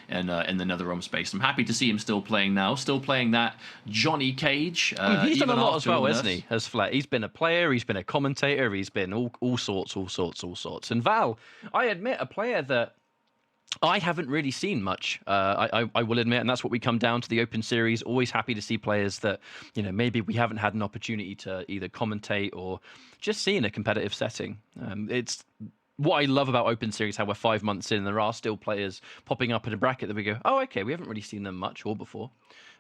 in the Netherrealm space. I'm happy to see him still playing now, still playing that Johnny Cage. He's done a lot as well, hasn't he? Has Flat? He's been a player, he's been a commentator, he's been all sorts. And Val, I admit, a player that I haven't really seen much. I will admit, and that's what we come down to the Open Series. Always happy to see players that, you know, maybe we haven't had an opportunity to either commentate or just see in a competitive setting. It's what I love about Open Series, how we're 5 months in, there are still players popping up in a bracket that we go, oh, okay, we haven't really seen them much or before.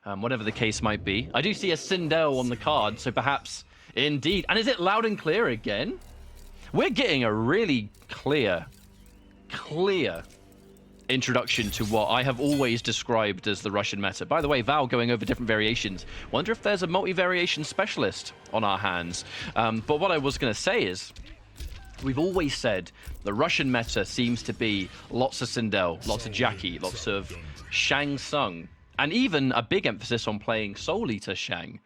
Whatever the case might be. I do see a Sindel on the card, so perhaps indeed. And is it loud and clear again? We're getting a really clear introduction to what I have always described as the Russian meta. By the way, Val going over different variations. Wonder if there's a multi-variation specialist on our hands. But what I was going to say is, we've always said the Russian meta seems to be lots of Sindel, lots of Jackie, lots of Shang Tsung, and even a big emphasis on playing Soul Eater Shang.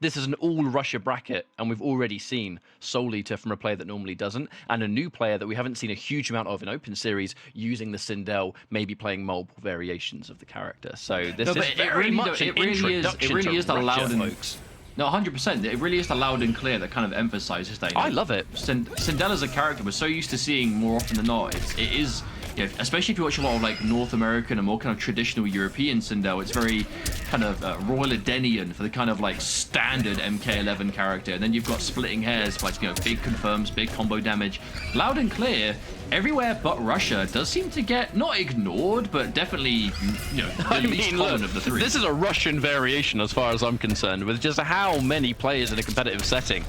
This is an all-Russia bracket, and we've already seen Soul Eater from a player that normally doesn't, and a new player that we haven't seen a huge amount of in Open Series using the Sindel, maybe playing multiple variations of the character. So this is very much an introduction to Russia, folks. No, 100%. It really is the loud and clear that kind of emphasizes that. I love it. Sindel as a character, we're so used to seeing more often than not. It is, you know, especially if you watch a lot of like North American and more kind of traditional European Sindel, it's very kind of Royal Edenian for the kind of like standard MK11 character. And then you've got Splitting Hairs, like, you know, big confirms, big combo damage. Loud and clear, everywhere but Russia does seem to get not ignored, but definitely, you know, the least common of the three. This is a Russian variation as far as I'm concerned, with just how many players in a competitive setting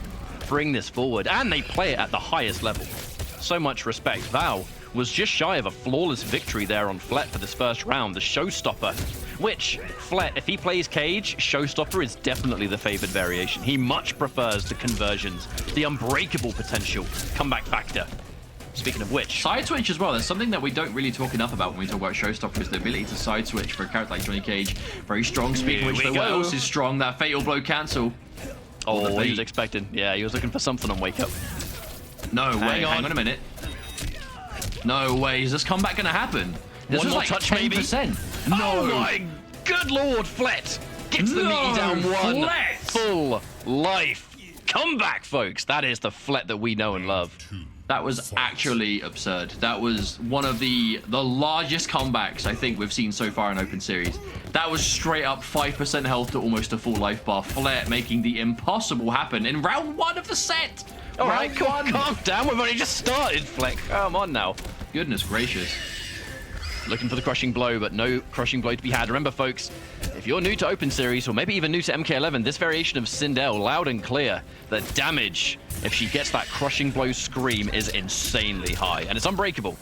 bring this forward, and they play it at the highest level. So much respect. Val was just shy of a flawless victory there on Flet for this first round, the showstopper, which Flet, if he plays Cage, showstopper is definitely the favored variation. He much prefers the conversions, the unbreakable potential, comeback factor. Speaking of which, side switch as well. There's something that we don't really talk enough about when we talk about showstopper, is the ability to side switch for a character like Johnny Cage. Very strong. Speaking of which, what else is strong? That fatal blow cancel. Oh, he was expecting. Yeah, he was looking for something on wake up. No way. Hang on a minute. No way. Is this comeback going to happen? This One was more like touch, 10%. maybe? No. Oh my good lord, Flet gets the meaty down one. Flet. Full life. Comeback, folks. That is the Flet that we know and love. That was actually absurd. That was one of the largest comebacks I think we've seen so far in Open Series. That was straight up 5% health to almost a full life bar. Flair making the impossible happen in round 1 of the set. All right, calm down. We've only just started, Fleck. Come on now. Goodness gracious. Looking for the crushing blow, but no crushing blow to be had. Remember, folks, if you're new to Open Series, or maybe even new to MK11, this variation of Sindel, loud and clear, the damage, if she gets that crushing blow scream, is insanely high, and it's unbreakable.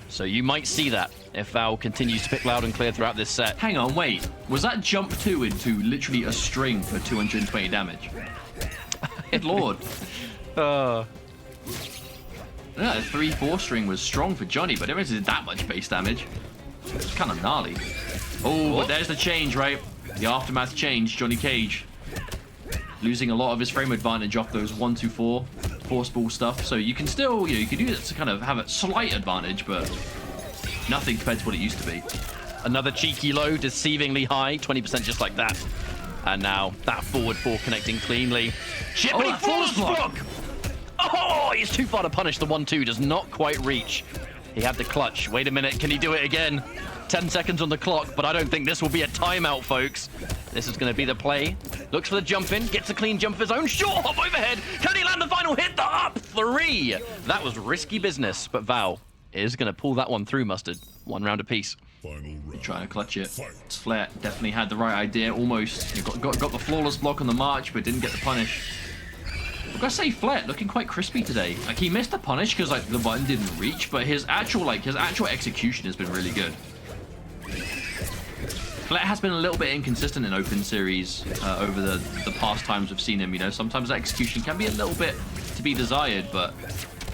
So you might see that if Val continues to pick loud and clear throughout this set. Hang on, wait. Was that jump 2 into literally a string for 220 damage? Good lord. Yeah, the 3-4 string was strong for Johnny, but it never did that much base damage. It's kind of gnarly. Oh, but there's the change, right? The aftermath change. Johnny Cage losing a lot of his frame advantage off those 1-2-4 force ball stuff. So you can still, you know, you can use it to kind of have a slight advantage, but nothing compared to what it used to be. Another cheeky low, deceivingly high, 20% just like that. And now that forward 4 connecting cleanly. Shit, but he falls block! Oh, he's too far to punish. The 1-2 does not quite reach. He had the clutch. Wait a minute, can he do it again? 10 seconds on the clock, but I don't think this will be a timeout, folks. This is going to be the play. Looks for the jump in, gets a clean jump of his own. Short hop overhead. Can he land the final hit? The up 3. That was risky business, but Val is going to pull that one through, Mustard. 1 round apiece. Trying to clutch it. Flair definitely had the right idea. Almost got the flawless block on the march, but didn't get the punish. I've got to say, Flair looking quite crispy today. Like, he missed the punish because like the button didn't reach, but his actual execution has been really good. Flair has been a little bit inconsistent in Open Series over the past times we've seen him. You know, sometimes execution can be a little bit to be desired, but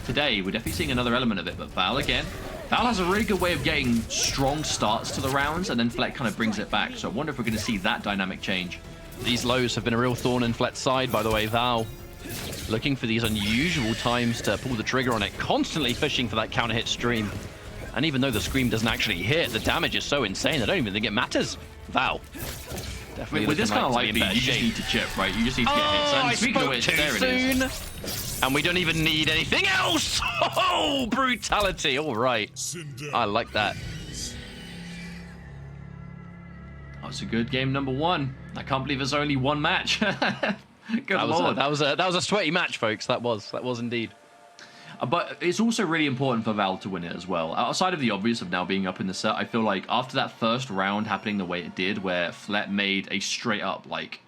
today we're definitely seeing another element of it. But Val again. Val has a really good way of getting strong starts to the rounds, and then Fleck kind of brings it back. So I wonder if we're going to see that dynamic change. These lows have been a real thorn in Fleck's side, by the way. Val looking for these unusual times to pull the trigger on it, constantly fishing for that counter hit stream. And even though the scream doesn't actually hit, the damage is so insane, I don't even think it matters. Val. Definitely with this kind of light beam, you just need to chip, right? You just need to get hits. And speaking of which, there it is. And we don't even need anything else! Oh, brutality, all right. I like that. That was a good game number 1. I can't believe there's only one match. Good lord. That was a sweaty match, folks. That was indeed. But it's also really important for Val to win it as well. Outside of the obvious of now being up in the set, I feel like after that first round happening the way it did, where Flet made a straight up, like,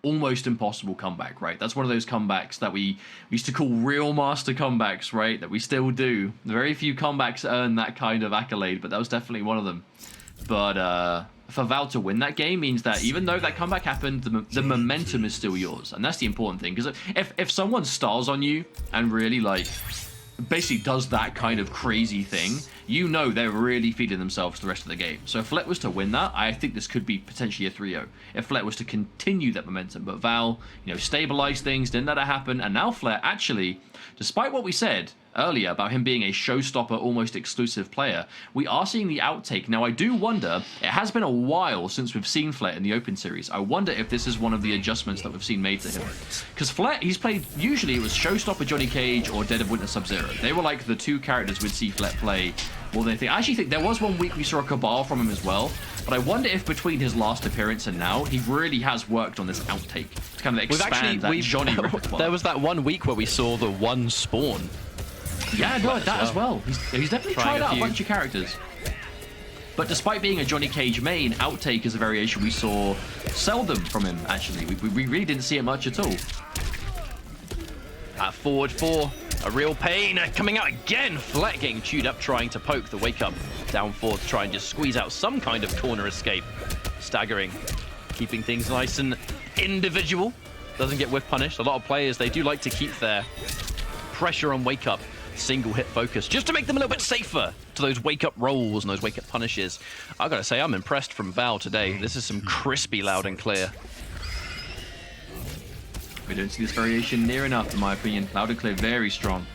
almost impossible comeback, right? That's one of those comebacks that we used to call real master comebacks, right? That we still do. Very few comebacks earn that kind of accolade, but that was definitely one of them. But for Val to win that game means that even though that comeback happened, the momentum is still yours. And that's the important thing. Because if someone stars on you and really, like, basically does that kind of crazy thing, you know they're really feeding themselves the rest of the game. So if Flet was to win that, I think this could be potentially a 3-0 if Flet was to continue that momentum. But Val, you know, stabilized things, didn't let it happen, and now Flet actually, despite what we said earlier about him being a showstopper, almost exclusive player, we are seeing the outtake. Now, I do wonder, it has been a while since we've seen Flet in the Open Series. I wonder if this is one of the adjustments that we've seen made to him. Because Flet, he's played, usually it was Showstopper Johnny Cage or Dead of Winter Sub-Zero. They were like the two characters we'd see Flet play more than anything. I actually think there was one week we saw a Cabal from him as well, but I wonder if between his last appearance and now, he really has worked on this outtake to kind of expand that Johnny repertoire. There was that one week where we saw the one spawn. Yeah, no, that as well. He's definitely tried out a bunch of characters. But despite being a Johnny Cage main, outtake is a variation we saw seldom from him, actually. We really didn't see it much at all. At forward 4, a real pain. Coming out again. Flet getting chewed up, trying to poke the wake up. Down 4 to try and just squeeze out some kind of corner escape. Staggering. Keeping things nice and individual. Doesn't get whiff punished. A lot of players, they do like to keep their pressure on wake up single hit focus just to make them a little bit safer to those wake up rolls and those wake up punishes. I gotta say, I'm impressed from Val today. This is some crispy loud and clear. We don't see this variation near enough, in my opinion. Loud and clear, very strong.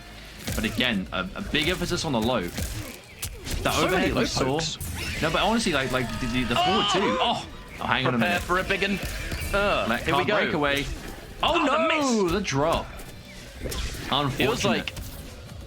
But again, a big emphasis on the low. That so overhead low we saw. pokes. No, but honestly, like the forward two. Oh, hang on a minute. Prepare for a big one. Here we go. Breakaway. Oh no, the drop. Unfortunate. Feels like,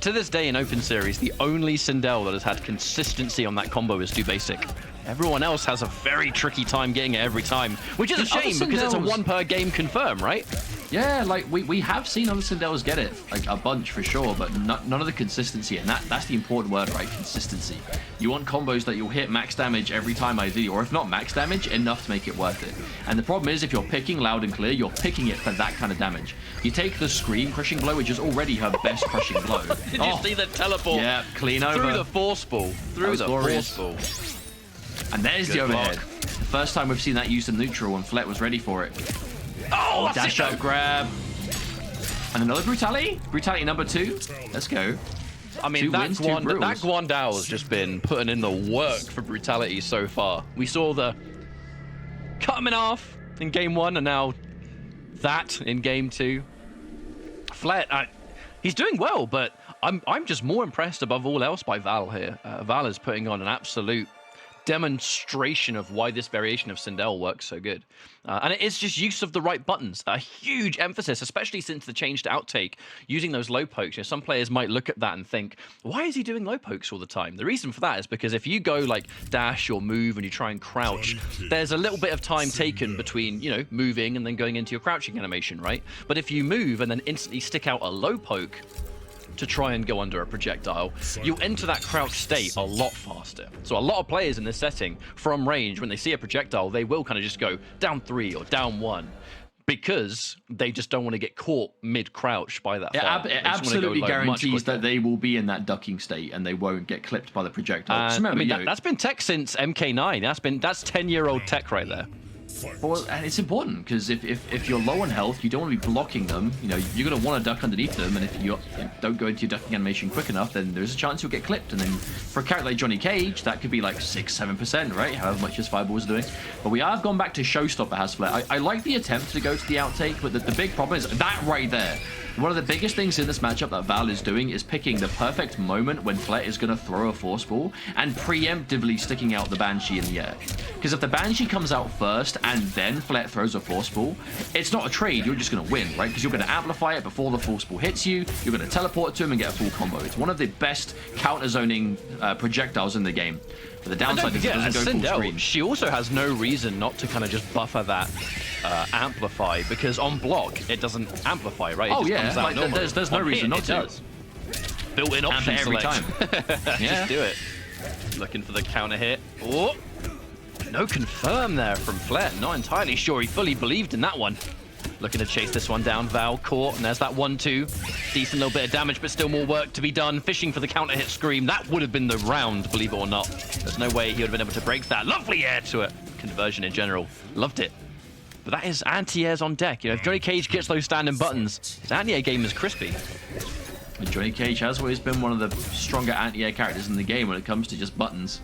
to this day in Open Series, the only Sindel that has had consistency on that combo is too basic. Everyone else has a very tricky time getting it every time, which is a shame because it's a 1 per game confirm, right? Yeah, like we have seen other Sindels get it, like a bunch for sure, but none of the consistency, and that's the important word, right? Consistency. You want combos that you'll hit max damage every time ideally, or if not max damage, enough to make it worth it. And the problem is, if you're picking loud and clear, you're picking it for that kind of damage. You take the Scream crushing blow, which is already her best crushing blow. Did you see the teleport? Yeah, clean over. Through the force ball. Through the force ball. And there's the overhead. The first time we've seen that used in neutral, and Flet was ready for it. Oh, dash up grab. And another brutality. Brutality number 2. Let's go. I mean, that Guandao has just been putting in the work for brutality so far. We saw the cut him in half in game 1, and now that in game 2. Flet, he's doing well, but I'm just more impressed above all else by Val here. Val is putting on an absolute demonstration of why this variation of Sindel works so good. And it is just use of the right buttons. A huge emphasis, especially since the change to outtake, using those low pokes. You know, some players might look at that and think, why is he doing low pokes all the time? The reason for that is because if you go like dash or move and you try and crouch, there's a little bit of time taken between, you know, moving and then going into your crouching animation, right? But if you move and then instantly stick out a low poke to try and go under a projectile, you'll enter that crouch state a lot faster. So a lot of players in this setting, from range, when they see a projectile, they will kind of just go down 3 or down 1 because they just don't want to get caught mid-crouch by that. It absolutely guarantees that they will be in that ducking state and they won't get clipped by the projectile. Remember, I mean, that's been tech since MK9. That's 10-year-old tech right there. Well, and it's important because if you're low on health, you don't want to be blocking them. You know, you're going to want to duck underneath them, and if you don't go into your ducking animation quick enough, then there's a chance you'll get clipped. And then for a character like Johnny Cage, that could be like 6-7%, right? However much his fireball is doing. But we have gone back to Showstopper has Flair. I like the attempt to go to the outtake, but the big problem is that right there. One of the biggest things in this matchup that Val is doing is picking the perfect moment when Flair is going to throw a force ball and preemptively sticking out the Banshee in the air. Because if the Banshee comes out first and then Flair throws a force ball, it's not a trade, you're just going to win, right? Because you're going to amplify it before the force ball hits you, you're going to teleport to him and get a full combo. It's one of the best counter-zoning projectiles in the game. But the downside is it doesn't go full screen. She also has no reason not to kind of just buffer that amplify, because on block it doesn't amplify, right? It just comes out normally. There's no reason not to. Does. Built-in option every select. time. Just do it. Looking for the counter hit. Oh, no confirm there from Flair. Not entirely sure he fully believed in that one. Looking to chase this one down. Val caught, and there's that 1-2. Decent little bit of damage, but still more work to be done. Fishing for the counter hit Scream. That would have been the round, believe it or not. There's no way he would have been able to break that. Lovely air to it. Conversion in general. Loved it. But that is anti-airs on deck. You know, if Johnny Cage gets those standing buttons, his anti-air game is crispy. And Johnny Cage has always been one of the stronger anti-air characters in the game when it comes to just buttons.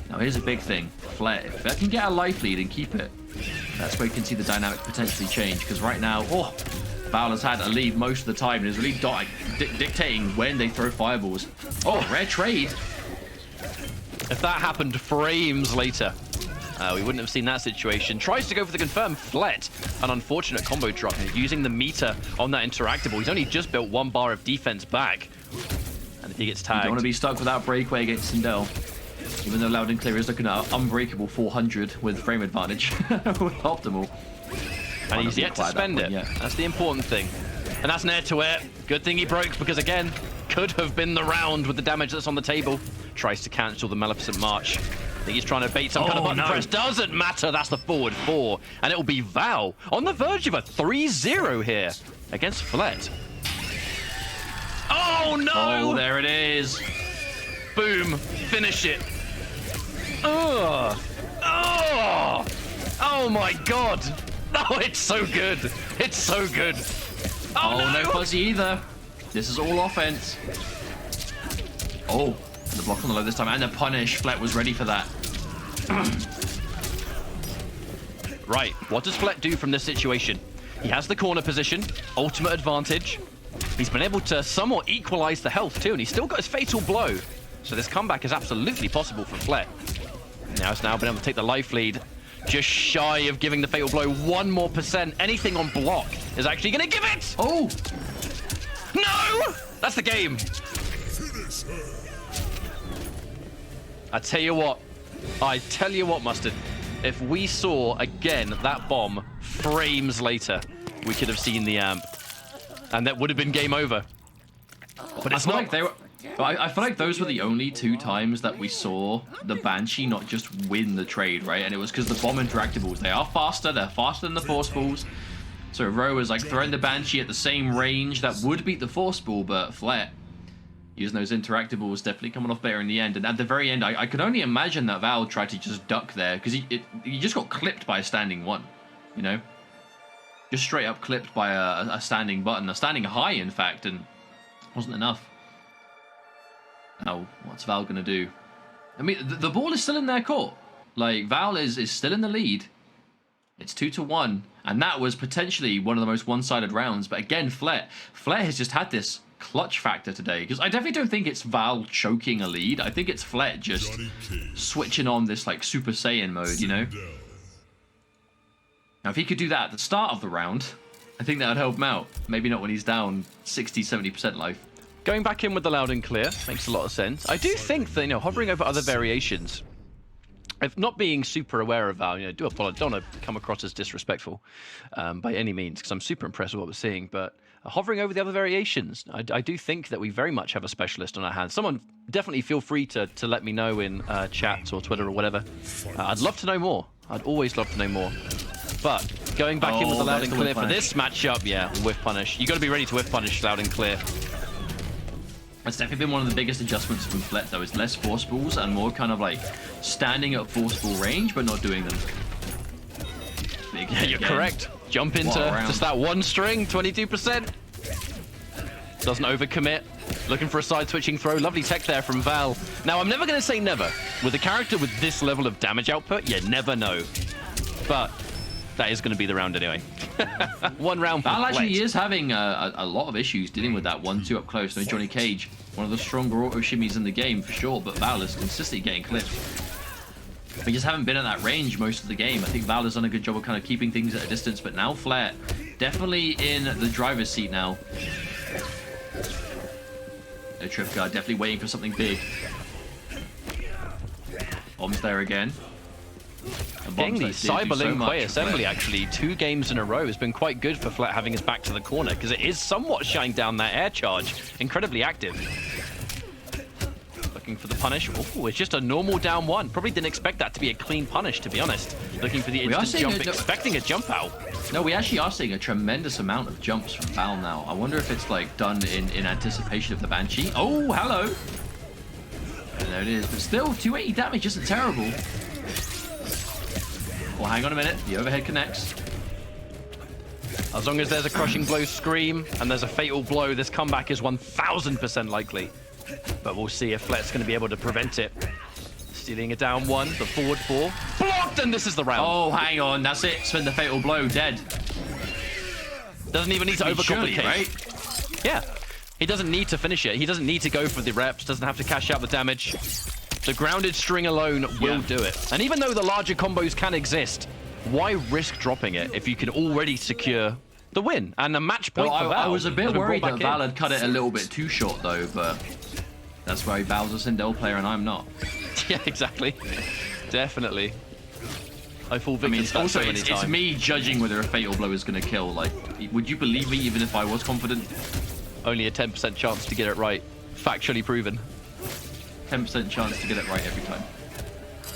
Now here's a big thing. Flair. If Flair can get a life lead and keep it, that's where you can see the dynamic potentially change. Because right now, Val has had a lead most of the time and is really dictating when they throw fireballs. Oh, rare trade. If that happened frames later, we wouldn't have seen that situation. Tries to go for the confirm flet. An unfortunate combo drop. Using the meter on that interactable. He's only just built 1 bar of defense back. And if he gets tagged... You don't want to be stuck without breakaway against Sindel. Even though Loud and Clear is looking at unbreakable 400 with frame advantage. With optimal. And he's yet to spend it. That's the important thing. And that's an air-to-air. Good thing he broke, because again, could have been the round with the damage that's on the table. Tries to cancel the Maleficent March. I think he's trying to bait some kind of button press. Doesn't matter. That's the forward 4. And it will be Val on the verge of a 3-0 here against Flet. Oh, no! Oh, there it is. Boom. Finish it. Oh. Oh. Oh, my God. Oh, it's so good. It's so good. Oh, no fuzzy either. This is all offense. Oh, the block on the low this time. And the punish. Flet was ready for that. Right, what does Flet do from this situation? He has the corner position, ultimate advantage. He's been able to somewhat equalize the health too, and he's still got his fatal blow. So this comeback is absolutely possible for Flet. Now he's now been able to take the life lead. Just shy of giving the fatal blow 1 more %. Anything on block is actually going to give it! Oh! No! That's the game. I tell you what, Mustard. If we saw, again, that bomb frames later, we could have seen the amp. And that would have been game over. But it's not. I feel like those were the only 2 times that we saw the Banshee not just win the trade, right? And it was because the bomb interactables, they are faster, they're faster than the force balls. So Ro was like throwing the Banshee at the same range that would beat the force ball, but Flet using those interactables definitely coming off better in the end. And at the very end, I could only imagine that Val tried to just duck there because he just got clipped by a standing 1, you know? Just straight up clipped by a standing button, a standing high, in fact, and wasn't enough. Now, what's Val going to do? I mean, the ball is still in their court. Like, Val is still in the lead. It's 2-1, and that was potentially one of the most one-sided rounds. But again, Flair has just had this clutch factor today, because I definitely don't think it's Val choking a lead. I think it's Flair just switching on this like Super Saiyan mode, you know? Now, if he could do that at the start of the round, I think that would help him out. Maybe not when he's down 60-70% life. Going back in with the loud and clear makes a lot of sense. I do think that, you know, hovering over other variations, if not being super aware of Val, you know, do apologize, don't want to come across as disrespectful by any means, because I'm super impressed with what we're seeing, but hovering over the other variations, I do think that we very much have a specialist on our hands. Someone definitely feel free to let me know in chat or Twitter or whatever. I'd love to know more. I'd always love to know more. But going back in with the loud and clear for this matchup, yeah, whiff punish. You got to be ready to whiff punish loud and clear. It's definitely been one of the biggest adjustments from Flet, though. It's less force balls and more kind of like standing at force ball range, but not doing them. Yeah, you're correct. Jump into just that one string, 22%. Doesn't overcommit. Looking for a side switching throw. Lovely tech there from Val. Now, I'm never going to say never. With a character with this level of damage output, you never know. But that is going to be the round anyway. One round for Val Flex. actually is having a lot of issues dealing with that 1-2 up close. No Johnny Cage, one of the stronger auto shimmies in the game for sure, but Val is consistently getting clipped. We just haven't been at that range most of the game. I think Val has done a good job of kind of keeping things at a distance, but now Flair definitely in the driver's seat now. No trip guard, definitely waiting for something big. Bombs there again. Getting the Cyberlink play assembly, actually, 2 games in a row has been quite good for Flat having his back to the corner, because it is somewhat shutting down that air charge. Incredibly active. Looking for the punish. Oh, it's just a normal down 1. Probably didn't expect that to be a clean punish, to be honest. Looking for the instant jump, expecting a jump out. No, we actually are seeing a tremendous amount of jumps from Val now. I wonder if it's like done in anticipation of the Banshee. Oh, hello. And there it is. But still, 280 damage isn't terrible. Well, hang on a minute. The overhead connects. As long as there's a crushing blow scream and there's a fatal blow, this comeback is 1000% likely. But we'll see if Flet's going to be able to prevent it. Stealing a down 1, the forward 4. Blocked, and this is the round. Oh, hang on. That's it. Spin the fatal blow. Dead. Doesn't even need to overcomplicate. Surely, right? Yeah. He doesn't need to finish it. He doesn't need to go for the reps. Doesn't have to cash out the damage. The grounded string alone will do it. And even though the larger combos can exist, why risk dropping it if you can already secure the win and a match point for Val? I was a bit worried that Val had cut it a little bit too short, though, but that's why Val's a Sindel player and I'm not. Yeah, exactly. Definitely. I fall victim to that also, so many times. it's me judging whether a fatal blow is going to kill. Like, would you believe me even if I was confident? Only a 10% chance to get it right. Factually proven. 10% chance to get it right every time.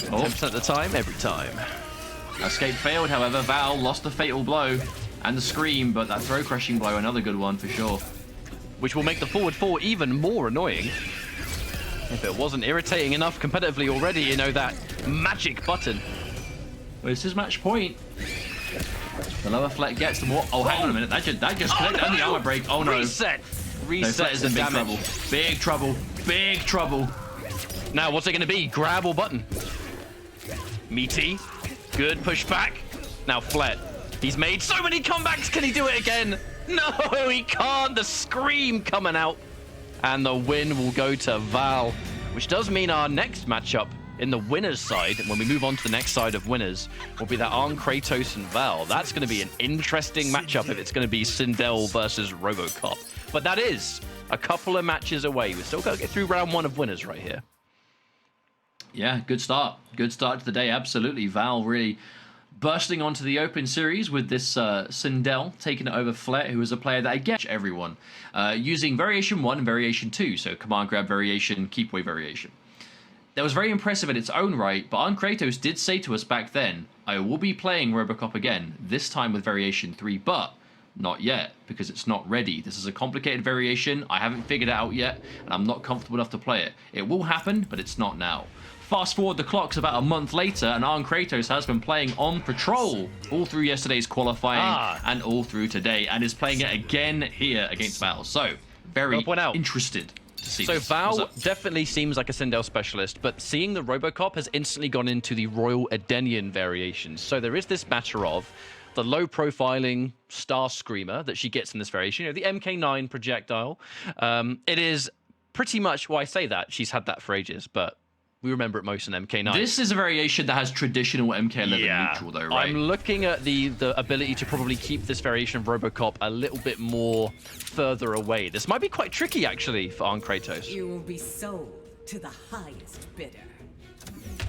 10% of the time, every time. Escape failed, however. Val lost the fatal blow and the scream, but that throw crushing blow, another good one for sure. Which will make the forward 4 even more annoying. If it wasn't irritating enough competitively already, you know, that magic button. Well, it's his match point. The lower Fleck gets the more. Oh, hang on a minute. That just connected on the armor break. Oh no. Reset. Reset is in big trouble. Big trouble. Big trouble. Now, what's it going to be? Grab or button? Meaty. Good pushback. Now, Flet. He's made so many comebacks. Can he do it again? No, he can't. The scream coming out. And the win will go to Val, which does mean our next matchup in the winners side, when we move on to the next side of winners, will be that Arn Kratos and Val. That's going to be an interesting matchup if it's going to be Sindel versus RoboCop. But that is a couple of matches away. We've still got to get through round 1 of winners right here. Yeah, good start. Good start to the day, absolutely. Val really bursting onto the open series with this Sindel taking it over Flet, who is a player that, again, everyone, using Variation 1 and Variation 2, so Command Grab Variation, Keep Away Variation. That was very impressive in its own right, but Arn Kratos did say to us back then, I will be playing RoboCop again, this time with Variation 3, but not yet, because it's not ready. This is a complicated variation, I haven't figured it out yet, and I'm not comfortable enough to play it. It will happen, but it's not now. Fast forward the clocks about a month later, and Arn Kratos has been playing on Patrol all through yesterday's qualifying and all through today, and is playing it again here against Val. So, very interested. So Val definitely seems like a Sindel specialist, but seeing the RoboCop has instantly gone into the Royal Edenian variations. So there is this matter of the low profiling Star Screamer that she gets in this variation, you know, the MK9 projectile. It is pretty much, well, I say that, she's had that for ages, but we remember it most in MK9. This is a variation that has traditional MK11 neutral, though, right? I'm looking at the ability to probably keep this variation of RoboCop a little bit more further away. This might be quite tricky, actually, for Arn Kratos. You will be sold to the highest bidder.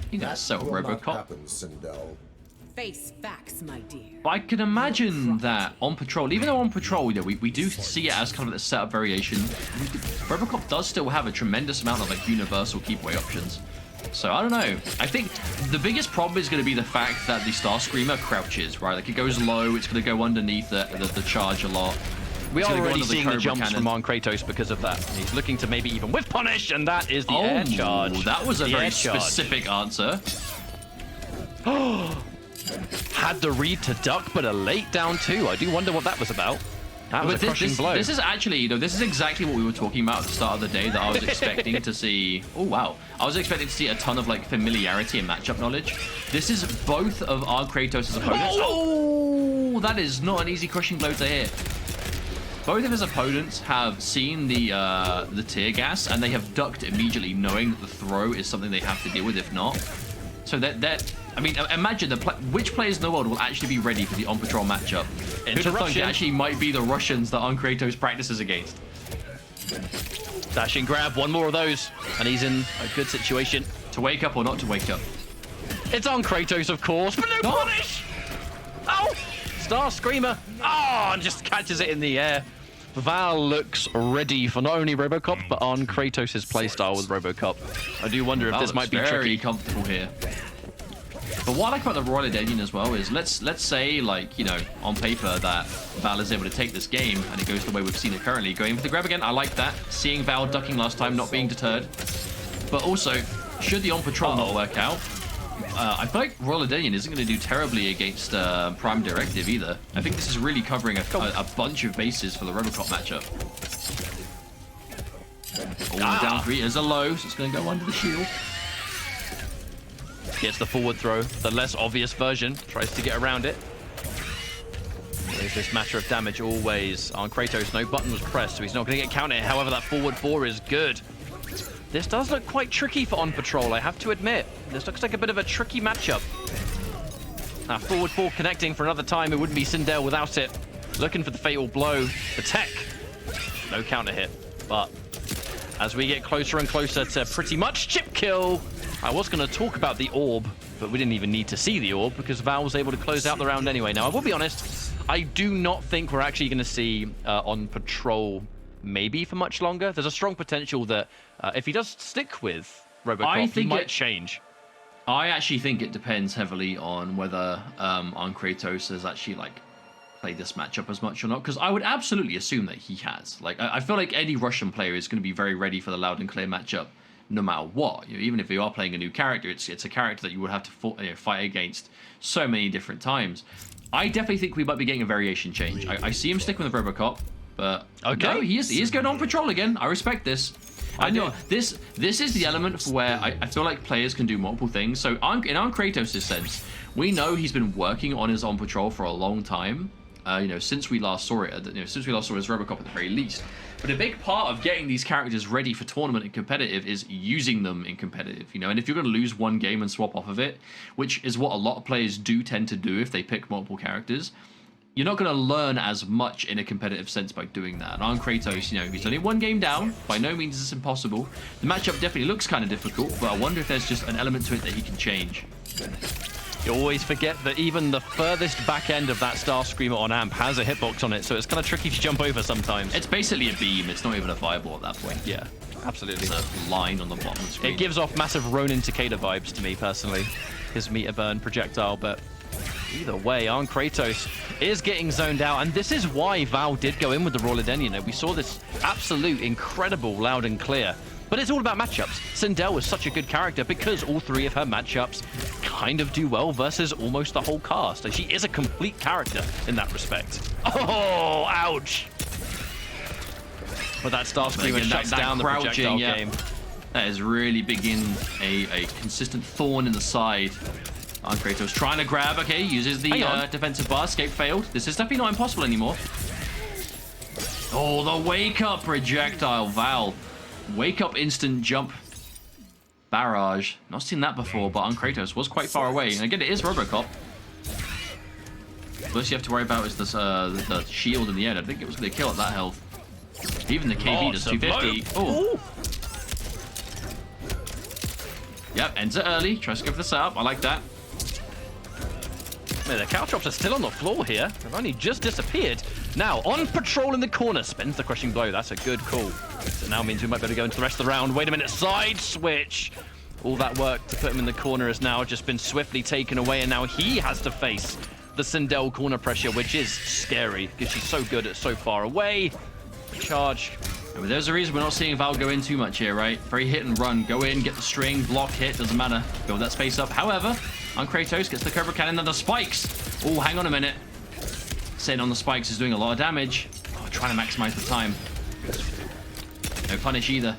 You gotta sell RoboCop. Happen, Sindel. Face facts, my dear. But I can imagine that on Patrol, even though on Patrol, you know, we do see it as kind of a setup variation, RoboCop does still have a tremendous amount of like universal keep away options. So, I don't know. I think the biggest problem is going to be the fact that the Star Screamer crouches, right? Like, it goes low, it's going to go underneath the charge a lot. We are already seeing the jumps from Arn Kratos because of that. He's looking to maybe even whiff punish, and that is the air charge. That was a very specific answer. Had the read to duck, but a late down two. I do wonder what that was about. That was a crushing blow. This is actually, you know, this is exactly what we were talking about at the start of the day, that I was expecting to see. Oh, wow. I was expecting to see a ton of, like, familiarity and matchup knowledge. This is both of our Kratos' opponents. Oh, that is not an easy crushing blow to hit. Both of his opponents have seen the tear gas, and they have ducked immediately, knowing that the throw is something they have to deal with if not. So that I mean, imagine which players in the world will actually be ready for the on patrol matchup. Who'd have thought it actually might be the Russians that on Kratos practices against. Dashing grab, one more of those, and he's in a good situation. To wake up or not to wake up? It's on Kratos, of course, but no punish! Oh! Star Screamer! Oh, and just catches it in the air. Val looks ready for not only Robocop, but on Kratos' playstyle with Robocop. I do wonder if this might be very tricky. Comfortable here. But what I like about the Royal Edenian as well is, let's say, like, you know, on paper that Val is able to take this game and it goes the way we've seen it currently. Going for the grab again, I like that. Seeing Val ducking last time, not being deterred. But also, should the on patrol not work out, I feel like Royal Edenian isn't going to do terribly against Prime Directive either. I think this is really covering a bunch of bases for the Robocop matchup. Oh, down three is a low, so it's going to go under the shield. Gets the forward throw, the less obvious version, tries to get around it. There's this matter of damage always on Kratos. No button was pressed, so he's not going to get counted. However, that forward four is good. This does look quite tricky for On Patrol, I have to admit. This looks like a bit of a tricky matchup. Now, forward four connecting for another time. It wouldn't be Sindel without it. Looking for the fatal blow. The tech. No counter hit. But as we get closer and closer to pretty much chip kill, I was going to talk about the orb, but we didn't even need to see the orb because Val was able to close out the round anyway. Now, I will be honest, I do not think we're actually going to see On Patrol maybe for much longer. There's a strong potential that if he does stick with Robocop, he might change. I actually think it depends heavily on whether on Kratos has actually like played this matchup as much or not, because I would absolutely assume that he has. Like, I feel like any Russian player is going to be very ready for the loud and clear matchup, no matter what. You know, even if you are playing a new character, it's a character that you would have to fight against so many different times. I definitely think we might be getting a variation change. I see him sticking with Robocop, but no, he is going on patrol again. I respect this. I know this is the element for where I feel like players can do multiple things. So in on Kratos' sense, we know he's been working on his on patrol for a long time. You know, since we last saw it, since we last saw his Robocop at the very least. But a big part of getting these characters ready for tournament and competitive is using them in competitive. You know, and if you're going to lose one game and swap off of it, which is what a lot of players do tend to do if they pick multiple characters, you're not going to learn as much in a competitive sense by doing that. And on Kratos, you know, he's only one game down. By no means is this impossible. The matchup definitely looks kind of difficult, but I wonder if there's just an element to it that he can change. You always forget that even the furthest back end of that Star Screamer on Amp has a hitbox on it, so it's kind of tricky to jump over sometimes. It's basically a beam. It's not even a fireball at that point. Yeah, absolutely. It's a line on the bottom of the screen. It gives off massive Ronin Takeda vibes to me, personally. His meter burn projectile, but either way, on Kratos is getting zoned out, and this is why Val did go in with the Royal Edenian. We saw this absolute incredible loud and clear. But it's all about matchups. Sindel was such a good character because all three of her matchups kind of do well versus almost the whole cast. And she is a complete character in that respect. Oh, ouch! But that Star Screamer shuts down the projectile game. That is really beginning a consistent thorn in the side. On Kratos trying to grab, okay, uses the defensive bar, escape failed. This is definitely not impossible anymore. Oh, the wake up projectile, Val. Wake up instant jump barrage. Not seen that before, but on Kratos was quite far away. And again, it is Robocop. First you have to worry about is this, the shield in the end. I think it was going to kill at that health. Even the KB does 250. Oh. Yep, ends it early. Tries to go for the setup. I like that. Man, the Caltrops are still on the floor here. They've only just disappeared. Now, on patrol in the corner. Spends the crushing blow. That's a good call. So now means we might be able to go into the rest of the round. Wait a minute. Side switch. All that work to put him in the corner has now just been swiftly taken away. And now he has to face the Sindel corner pressure, which is scary because she's so good at so far away. Charge. I mean, there's a reason we're not seeing Val go in too much here, right? Very hit and run. Go in, get the string, block, hit. Doesn't matter. Build that space up. However, On Kratos gets the Cobra Cannon and the spikes. Oh, hang on a minute. Sitting on the spikes is doing a lot of damage. Oh, trying to maximize the time. No punish either.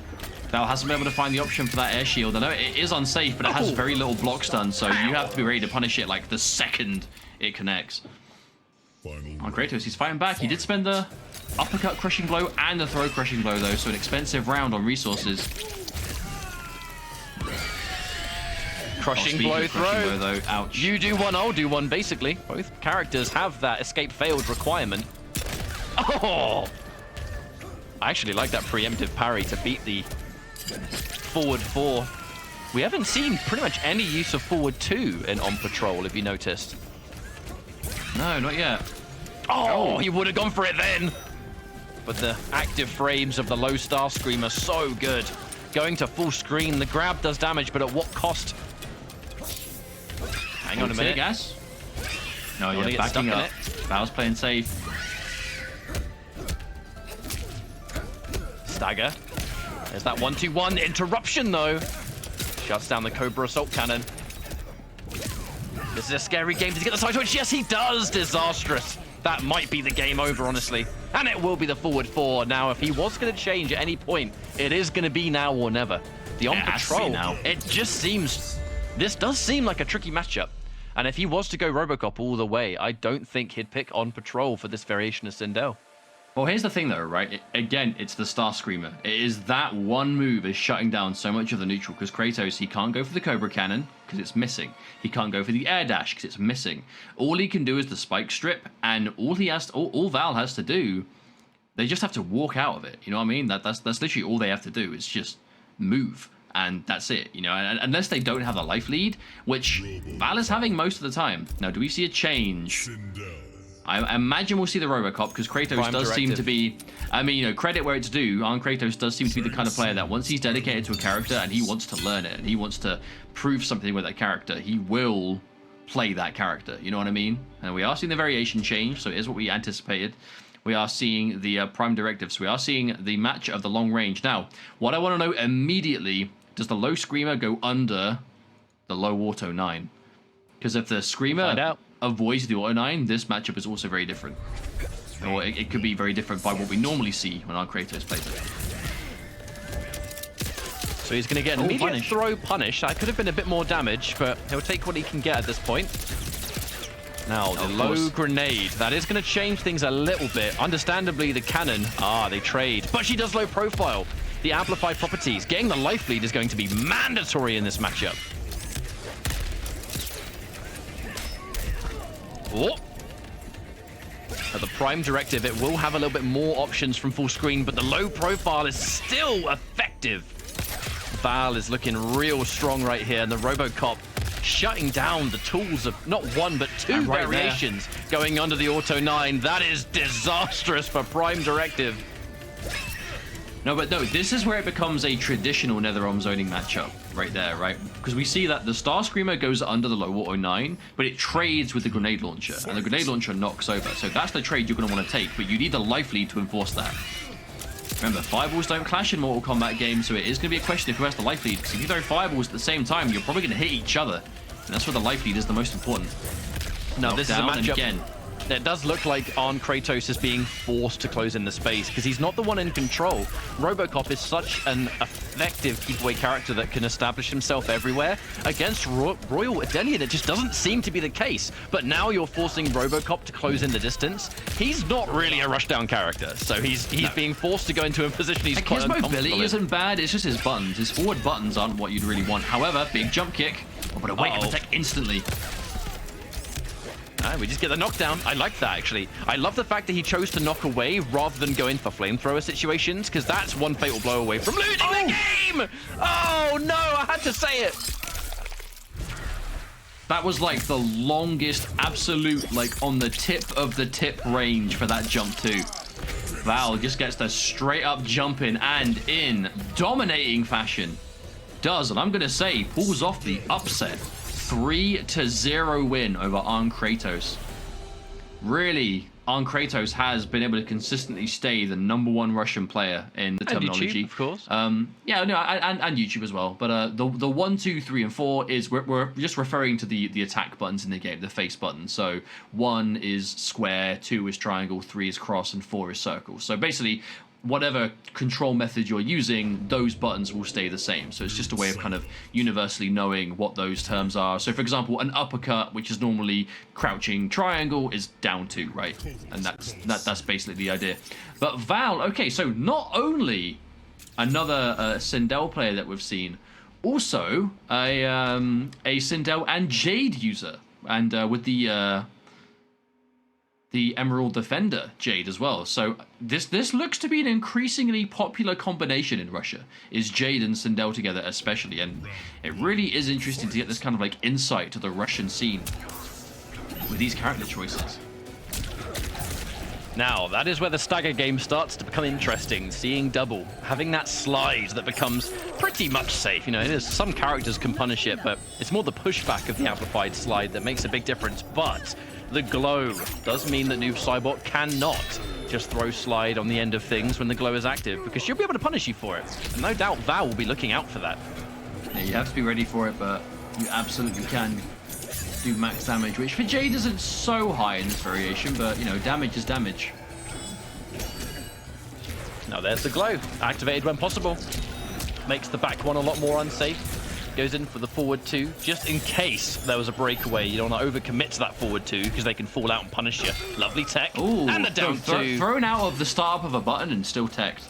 Val hasn't been able to find the option for that air shield. I know it is unsafe, but it has very little block stun, so you have to be ready to punish it like the second it connects. On Kratos, he's fighting back. He did spend the uppercut crushing blow and the throw crushing blow, though, so an expensive round on resources. Crushing blow throw. Though. Ouch. You do one, I'll do one, basically. Both characters have that escape failed requirement. Oh! I actually like that preemptive parry to beat the forward 4. We haven't seen pretty much any use of forward 2 in On Patrol, if you noticed. No, not yet. Oh, he would have gone for it then. But the active frames of the low star scream are so good. Going to full screen, the grab does damage, but at what cost? Hang on a minute. Gas. No, you're backing up. Val's playing safe. Stagger. There's that 1-2-1 interruption though. Shuts down the Cobra Assault Cannon. This is a scary game. Does he get the side switch? Yes, he does. Disastrous. That might be the game over, honestly. And it will be the forward 4. Now, if he was going to change at any point, it is going to be now or never. The On Patrol now. It just seems... This does seem like a tricky matchup. And if he was to go Robocop all the way, I don't think he'd pick On Patrol for this variation of Sindel. Well, here's the thing, though, right? Again, it's the Star Screamer. It is that one move is shutting down so much of the neutral, because Kratos, he can't go for the Cobra Cannon, because it's missing. He can't go for the Air Dash, because it's missing. All he can do is the Spike Strip, and all Val has to do, they just have to walk out of it. You know what I mean? That's literally all they have to do, is just move. And that's it, you know, and unless they don't have a life lead, which Val is having most of the time. Now, do we see a change? I imagine we'll see the Robocop, because Kratos does seem to be, I mean, you know, credit where it's due. Kratos does seem to be the kind of player that once he's dedicated to a character and he wants to learn it and he wants to prove something with that character, he will play that character. You know what I mean? And we are seeing the variation change, so it is what we anticipated. We are seeing the prime directive, so we are seeing the match of the long range. Now, what I want to know immediately, does the low Screamer go under the low Auto 9? Because if the Screamer avoids the Auto 9, this matchup is also very different. Or it could be very different by what we normally see when our Kratos plays it. So he's going to get an immediate throw punish. That could have been a bit more damage, but he'll take what he can get at this point. Now, the low grenade. That is going to change things a little bit. Understandably, the cannon, they trade. But she does low profile. The amplified properties. Getting the life lead is going to be mandatory in this matchup. Oh. At the prime directive, it will have a little bit more options from full screen, but the low profile is still effective. Val is looking real strong right here, and the Robocop shutting down the tools of not one, but two variations going under the Auto 9. That is disastrous for prime directive. No, this is where it becomes a traditional Netherrealm zoning matchup right there, right? Because we see that the Star Screamer goes under the low Auto 9, but it trades with the grenade launcher, and the grenade launcher knocks over. So that's the trade you're going to want to take, but you need the life lead to enforce that. Remember, fireballs don't clash in Mortal Kombat games, so it is going to be a question of who has the life lead, because if you throw fireballs at the same time, you're probably going to hit each other, and that's where the life lead is the most important. No, this is a matchup. Again, it does look like Kratos is being forced to close in the space because he's not the one in control. Robocop is such an effective keep-away character that can establish himself everywhere. Against Royal Adenian, it just doesn't seem to be the case. But now you're forcing Robocop to close in the distance. He's not really a rushdown character, so he's being forced to go into a position he's quite uncomfortable in. His mobility isn't bad, it's just his buttons. His forward buttons aren't what you'd really want. However, big jump kick. Oh, but a wait to attack instantly. We just get the knockdown. I like that, actually. I love the fact that he chose to knock away rather than go in for flamethrower situations, because that's one fatal blow away from losing the game! Oh, no, I had to say it! That was like the longest absolute, like, on the tip of the tip range for that jump too. Val just gets the straight up jump in, and in dominating fashion. Does, and I'm going to say, pulls off the upset. 3-0 win over Kratos. Really Arn Kratos has been able to consistently stay the #1 Russian player in the terminology. YouTube, of course. Yeah, no, and YouTube as well. But the 1, 2, 3, and 4 is we're just referring to the attack buttons in the game, the face buttons. So 1 is square, 2 is triangle, 3 is cross, and 4 is circle. So basically, whatever control method you're using, those buttons will stay the same. So it's just a way of kind of universally knowing what those terms are. So for example, an uppercut, which is normally crouching triangle, is down 2, right? And that's basically the idea. But Val, okay, so not only another Sindel player that we've seen, also a Sindel and Jade user, and with the Emerald Defender Jade as well. So this looks to be an increasingly popular combination in Russia, is Jade and Sindel together especially, and it really is interesting to get this kind of like insight to the Russian scene with these character choices. Now, that is where the stagger game starts to become interesting. Seeing double, having that slide that becomes pretty much safe. You know, some characters can punish it, but it's more the pushback of the amplified slide that makes a big difference. But the glow does mean that Noob Saibot cannot just throw slide on the end of things when the glow is active, because she'll be able to punish you for it. And no doubt Val will be looking out for that. Yeah, you have to be ready for it, but you absolutely can do max damage, which for Jade isn't so high in this variation, but you know, damage is damage. Now there's the glow, activated when possible. Makes the back one a lot more unsafe. Goes in for the forward 2, just in case there was a breakaway. You don't want to overcommit to that forward 2, because they can fall out and punish you. Lovely tech. Ooh, and the down 2. Thrown out of the start of a button and still teched.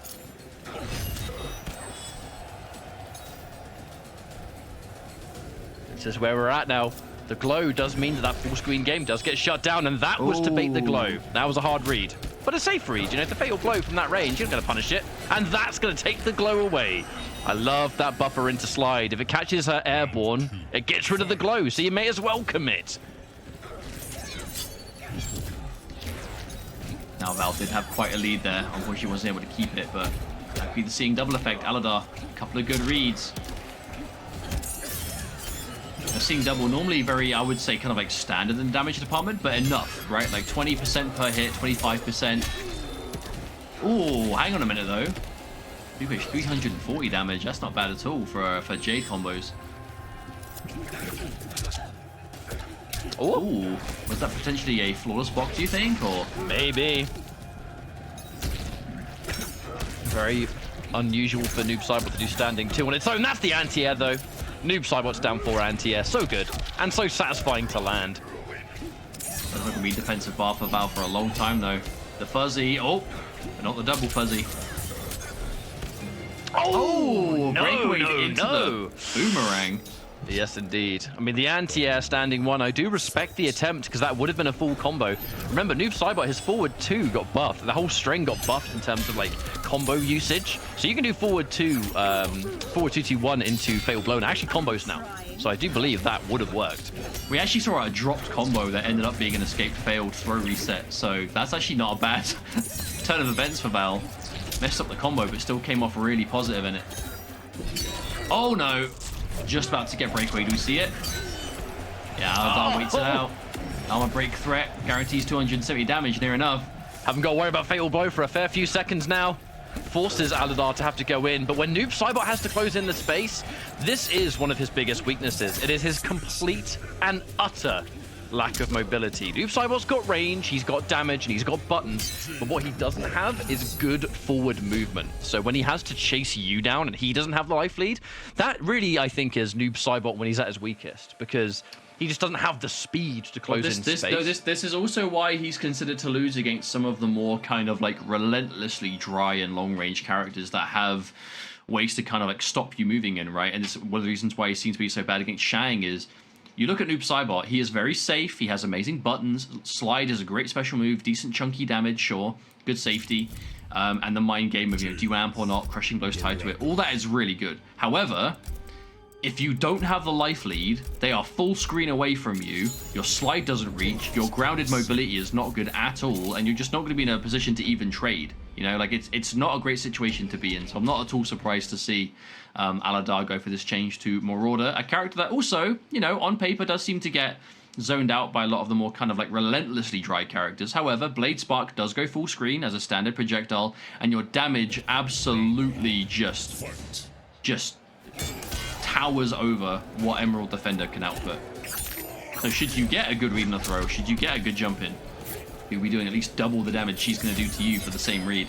This is where we're at now. The glow does mean that full screen game does get shut down, and that was to bait the glow. That was a hard read, but a safe read. You know, if the fatal blow from that range, you're going to punish it, and that's going to take the glow away. I love that buffer into slide. If it catches her airborne, it gets rid of the glow, so you may as well commit. Now Val did have quite a lead there. Unfortunately, she wasn't able to keep it, but that could be the seeing double effect. Aladar, a couple of good reads. Now, seeing double, normally very, I would say, kind of like standard in the damage department, but enough, right? Like 20% per hit, 25%. Ooh, hang on a minute though. 340 damage. That's not bad at all for Jade combos. Ooh, was that potentially a flawless block, do you think, or maybe? Very unusual for Noob Saibot to do standing 2 on its own. That's the anti-air though. Noob Saibot's down 4 anti-air. So good and so satisfying to land. That's not gonna be defensive bar for Val for a long time though. The fuzzy, but not the double fuzzy. Oh, breakaway into the boomerang. Yes, indeed. I mean, the anti-air standing 1, I do respect the attempt, because that would have been a full combo. Remember, Noob Saibot, his forward 2 got buffed. The whole string got buffed in terms of, like, combo usage. So you can do forward 2, forward 2-2-1 into fatal blow, and actually combos now. So I do believe that would have worked. We actually saw a dropped combo that ended up being an escaped failed throw reset. So that's actually not a bad turn of events for Val. Messed up the combo, but still came off really positive in it. Oh no! Just about to get breakaway. Do we see it? Yeah, Aladar waits it out. Armor break threat guarantees 270 damage, near enough. Haven't got to worry about fatal blow for a fair few seconds now. Forces Aladar to have to go in, but when Noob Saibot has to close in the space, this is one of his biggest weaknesses. It is his complete and utter lack of mobility. Noob Saibot's got range, he's got damage, and he's got buttons, but what he doesn't have is good forward movement. So when he has to chase you down and he doesn't have the life lead, that really, I think, is Noob Saibot when he's at his weakest, because he just doesn't have the speed to close in space. No, this is also why he's considered to lose against some of the more kind of like relentlessly dry and long range characters that have ways to kind of like stop you moving in, right? And it's one of the reasons why he seems to be so bad against Shang is, you look at Noob Saibot, he is very safe, he has amazing buttons, slide is a great special move, decent chunky damage, sure, good safety, and the mind game of, you know, do you amp or not, crushing blows tied to it, all that is really good. However, if you don't have the life lead, they are full screen away from you, your slide doesn't reach, your grounded mobility is not good at all, and you're just not going to be in a position to even trade. You know, like it's not a great situation to be in, so I'm not at all surprised to see Aladar go for this change to Marauder, a character that also, you know, on paper does seem to get zoned out by a lot of the more kind of like relentlessly dry characters. However, Blade Spark does go full screen as a standard projectile, and your damage absolutely just towers over what Emerald Defender can output. So should you get a good read on the throw, should you get a good jump in, you'll be doing at least double the damage she's going to do to you for the same read.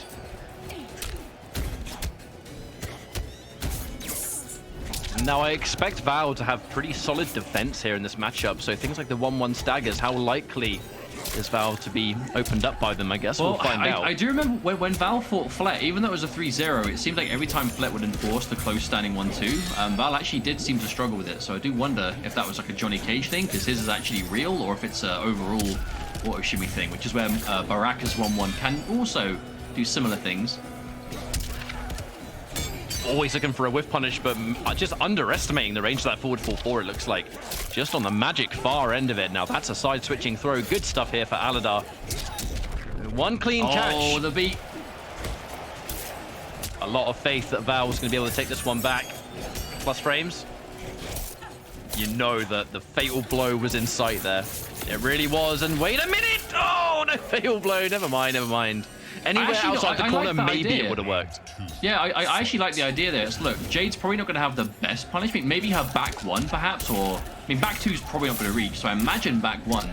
Now, I expect Val to have pretty solid defense here in this matchup, so things like the 1-1 staggers, how likely is Val to be opened up by them? I guess we'll find out. I do remember when Val fought Flet, even though it was a 3-0, it seemed like every time Flet would enforce the close standing 1-2, Val actually did seem to struggle with it, so I do wonder if that was like a Johnny Cage thing, because his is actually real, or if it's an overall auto shimmy thing, which is where Baraka's 1-1 can also do similar things. Always looking for a whiff punish, but just underestimating the range of that forward 4-4, it looks like. Just on the magic far end of it. Now, that's a side-switching throw. Good stuff here for Aladar. One clean catch. Oh, the beat. A lot of faith that Val's going to be able to take this one back. Plus frames. You know that the fatal blow was in sight there. It really was. And wait a minute! Oh, no fatal blow. Never mind, never mind. Anywhere outside the corner, maybe it would have worked. Yeah, I actually like the idea there. It's, look, Jade's probably not going to have the best punishment. Maybe her back one, perhaps, or... I mean, back two is probably not going to reach, so I imagine back one.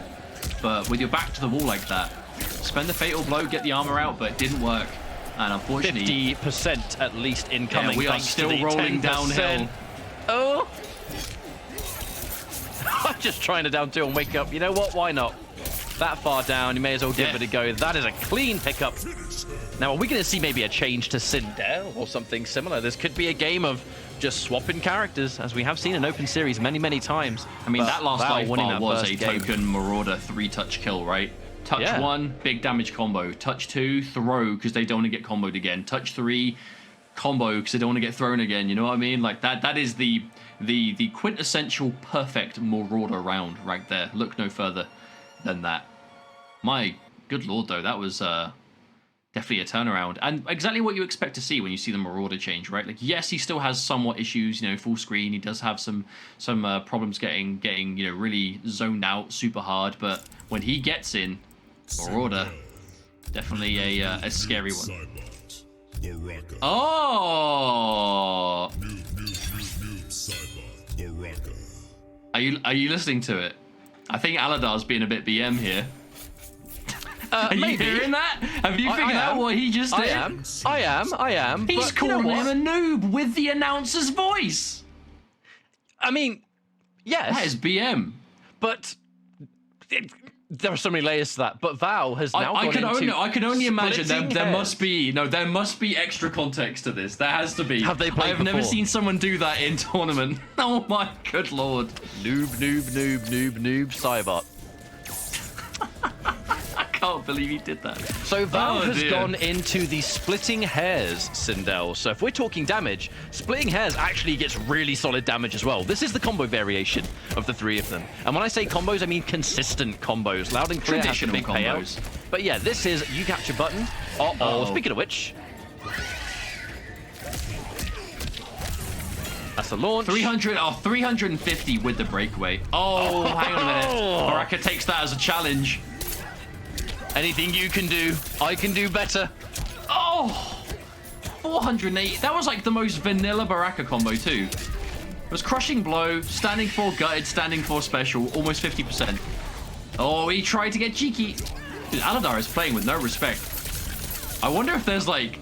But with your back to the wall like that, spend the fatal blow, get the armor out, but it didn't work. And unfortunately... 50% at least incoming. Yeah, we are still rolling downhill. Oh! I'm just trying to down two and wake up. You know what? Why not? That far down, you may as well give it a go. That is a clean pickup. Now, are we going to see maybe a change to Sindel or something similar? This could be a game of just swapping characters, as we have seen in open series many, many times. I mean, that last life bar was a game. token Marauder 3-touch kill, right? Touch 1, big damage combo. Touch 2, throw, because they don't want to get comboed again. Touch 3, combo, because they don't want to get thrown again. You know what I mean? Like, that is the quintessential perfect Marauder round right there. Look no further than that. My good lord, though, that was definitely a turnaround, and exactly what you expect to see when you see the Marauder change, right? Like, yes, he still has somewhat issues, you know, full screen. He does have some problems getting you know, really zoned out super hard, but when he gets in, Marauder, definitely a scary one. Oh, are you listening to it? I think Aladar's being a bit BM here. Are you hearing that? Have you figured out what he just did? I am. He's calling him a noob with the announcer's voice. I mean, yes. That is BM. But there are so many layers to that. But Val has now I can only imagine there must be extra context to this. There has to be. Have they played I've never seen someone do that in tournament. Oh my good lord. Noob, Cybot. I can't believe he did that. So Val has gone into the splitting hairs, Sindel. So if we're talking damage, splitting hairs actually gets really solid damage as well. This is the combo variation of the three of them. And when I say combos, I mean consistent combos. Loud and clear has the big payouts. But yeah, this is you capture button. Speaking of which, that's the launch. 350 with the breakaway. Oh, hang on a minute. Baraka takes that as a challenge. Anything you can do, I can do better. Oh, 480. That was like the most vanilla Baraka combo too. It was crushing blow, standing for gutted, standing for special, almost 50%. Oh, he tried to get cheeky. Dude, Aladar is playing with no respect. I wonder if there's like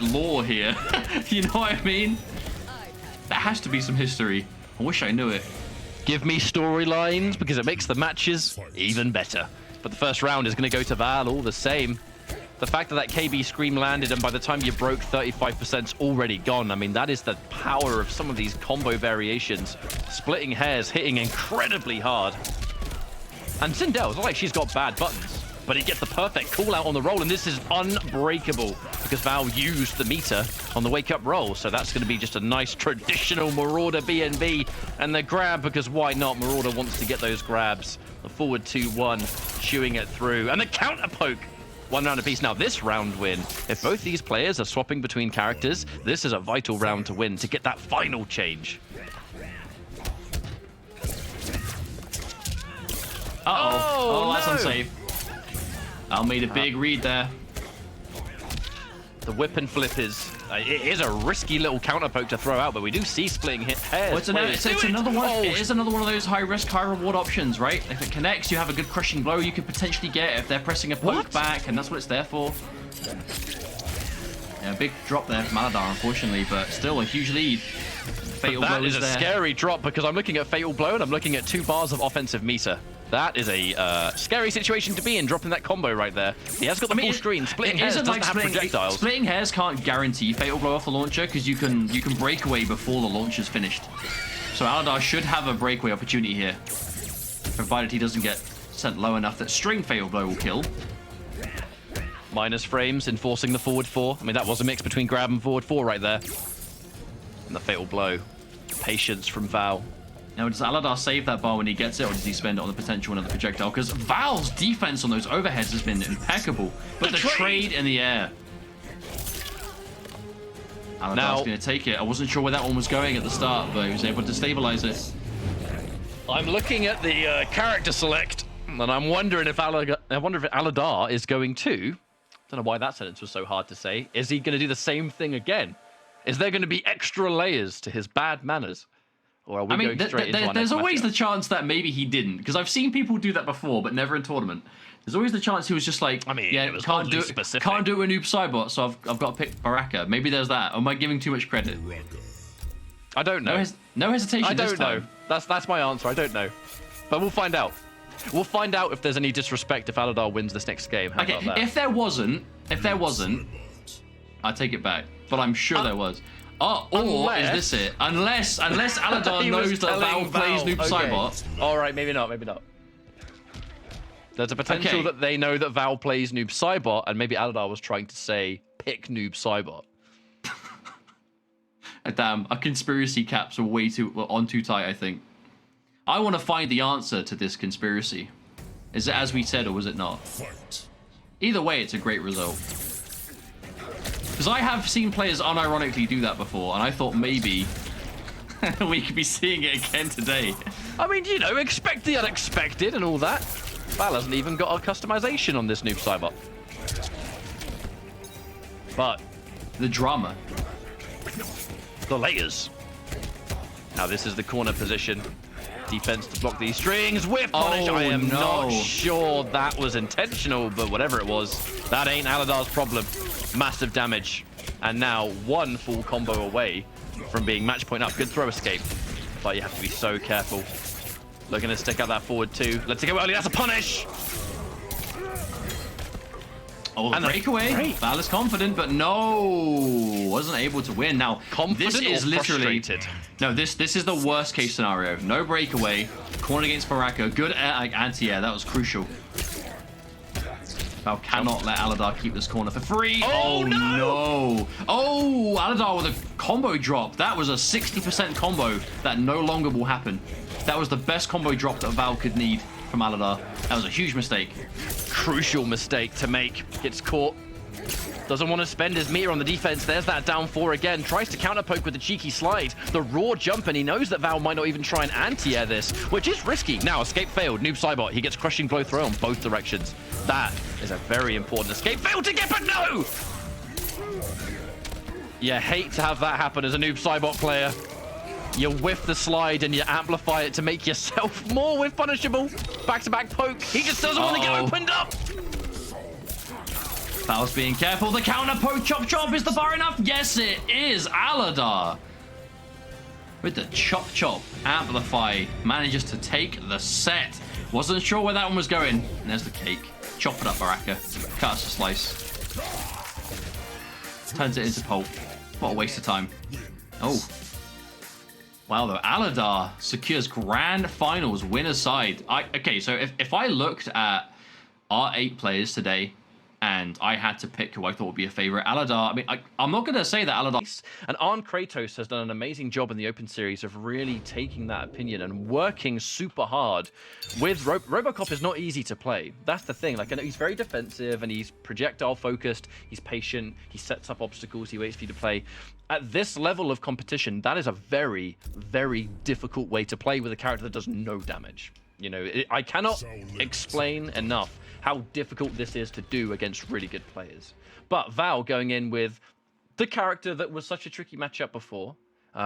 lore here. You know what I mean? There has to be some history. I wish I knew it. Give me storylines, because it makes the matches even better. But the first round is going to go to Val all the same. The fact that KB Scream landed and by the time you broke 35%'s already gone. I mean, that is the power of some of these combo variations. Splitting hairs, hitting incredibly hard. And Sindel's not like she's got bad buttons, but it gets the perfect call out on the roll, and this is unbreakable because Val used the meter on the wake up roll. So that's going to be just a nice traditional Marauder BNB, and the grab, because why not? Marauder wants to get those grabs. The forward 2-1, chewing it through, and the counter poke. One round apiece. Now this round win, if both these players are swapping between characters, this is a vital round to win to get that final change. Uh-oh. Oh, that's no. unsafe. Al made a big read there. The whip and flip is... it is a risky little counter poke to throw out, but we do see splitting hairs. Well, it's another one. It is another one of those high risk, high reward options, right? If it connects, you have a good crushing blow you could potentially get if they're pressing a poke back, and that's what it's there for. Yeah, big drop there from Aladar, unfortunately, but still a huge lead. Fatal But that blow is a there. scary drop because I'm looking at Fatal Blow and I'm looking at 2 bars of offensive meter. That is a scary situation to be in, dropping that combo right there. He has got the full screen. Splitting hairs doesn't have projectiles. Splitting hairs can't guarantee fatal blow off the launcher because you can break away before the launcher's finished. So Aladar should have a breakaway opportunity here, provided he doesn't get sent low enough that string fatal blow will kill. Minus frames, enforcing the forward 4. I mean, that was a mix between grab and forward 4 right there. And the fatal blow. Patience from Val. Now, does Aladar save that bar when he gets it, or does he spend it on the potential another projectile? Because Val's defense on those overheads has been impeccable. But the trade in the air. Aladar's going to take it. I wasn't sure where that one was going at the start, but he was able to stabilize it. I'm looking at the character select, and I'm wondering if Aladar is going to... I don't know why that sentence was so hard to say. Is he going to do the same thing again? Is there going to be extra layers to his bad manners? Or are we going straight into our there's next always matchup? the chance that maybe he didn't, because I've seen people do that before, but never in tournament. There's always the chance he was just like, I mean, yeah, it was can't do specific. Can't do a noob Cybot, so I've got to pick Baraka. Maybe there's that. Or am I giving too much credit? I don't know. No hesitation. I don't this time. know. That's my answer. I don't know. But we'll find out. We'll find out if there's any disrespect if Aladar wins this next game. How Okay, about that? if there wasn't, I take it back. But I'm sure there was. Oh, or is this it? Unless Aladar knows that Val plays noob Cybot. All right, maybe not. Maybe not. There's a potential that they know that Val plays noob Cybot, and maybe Aladar was trying to say pick noob Cybot. Damn, our conspiracy caps are way too tight, I think. I want to find the answer to this conspiracy. Is it as we said, or was it not? Either way, it's a great result. Because I have seen players unironically do that before, and I thought maybe we could be seeing it again today. I mean, you know, expect the unexpected and all that. Val hasn't even got a customization on this noob Cybot. But the drama. The layers. Now this is the corner position. Defense to block these strings. Whip punish. I am not sure that was intentional, but whatever it was, that ain't Aladar's problem. Massive damage. And now one full combo away from being match point up. Good throw escape. But you have to be so careful. Looking to stick out that forward two. Let's go early. That's a punish. Oh, and breakaway. Val is confident, but no, wasn't able to win. Now, confident this is literally frustrated? No. This is the worst case scenario. No breakaway. Corner against Baraka. Good anti-air. That was crucial. Val cannot let Aladar keep this corner for free. Oh no! Oh, Aladar with a combo drop. That was a 60% combo that no longer will happen. That was the best combo drop that Val could need from Aladar. That was a huge mistake. Crucial mistake to make. Gets caught. Doesn't want to spend his meter on the defense. There's that down 4 again. Tries to counter poke with a cheeky slide. The raw jump, and he knows that Val might not even try and anti-air this, which is risky. Now, escape failed. Noob Cybot. He gets crushing blow throw on both directions. That is a very important escape. Failed to get, but no! You hate to have that happen as a Noob Cybot player. You whiff the slide and you amplify it to make yourself more whiff punishable. Back-to-back poke. He just doesn't want to get opened up. Val's being careful. The counter poke chop chop. Is the bar enough? Yes, it is. Aladar with the chop chop amplify manages to take the set. Wasn't sure where that one was going. And there's the cake. Chop it up, Baraka. Cut us a slice. Turns it into pulp. What a waste of time. Oh. Wow, though, Aladar secures grand finals winner side. Okay, so if I looked at our 8 players today and I had to pick who I thought would be a favorite, Aladar, I mean, I'm not going to say that Aladar... And Arn Kratos has done an amazing job in the Open Series of really taking that opinion and working super hard with... Robocop is not easy to play. That's the thing. Like, he's very defensive and he's projectile focused. He's patient. He sets up obstacles. He waits for you to play. At this level of competition, that is a very, very difficult way to play with a character that does no damage. You know, I cannot explain enough how difficult this is to do against really good players. But Val going in with the character that was such a tricky matchup before.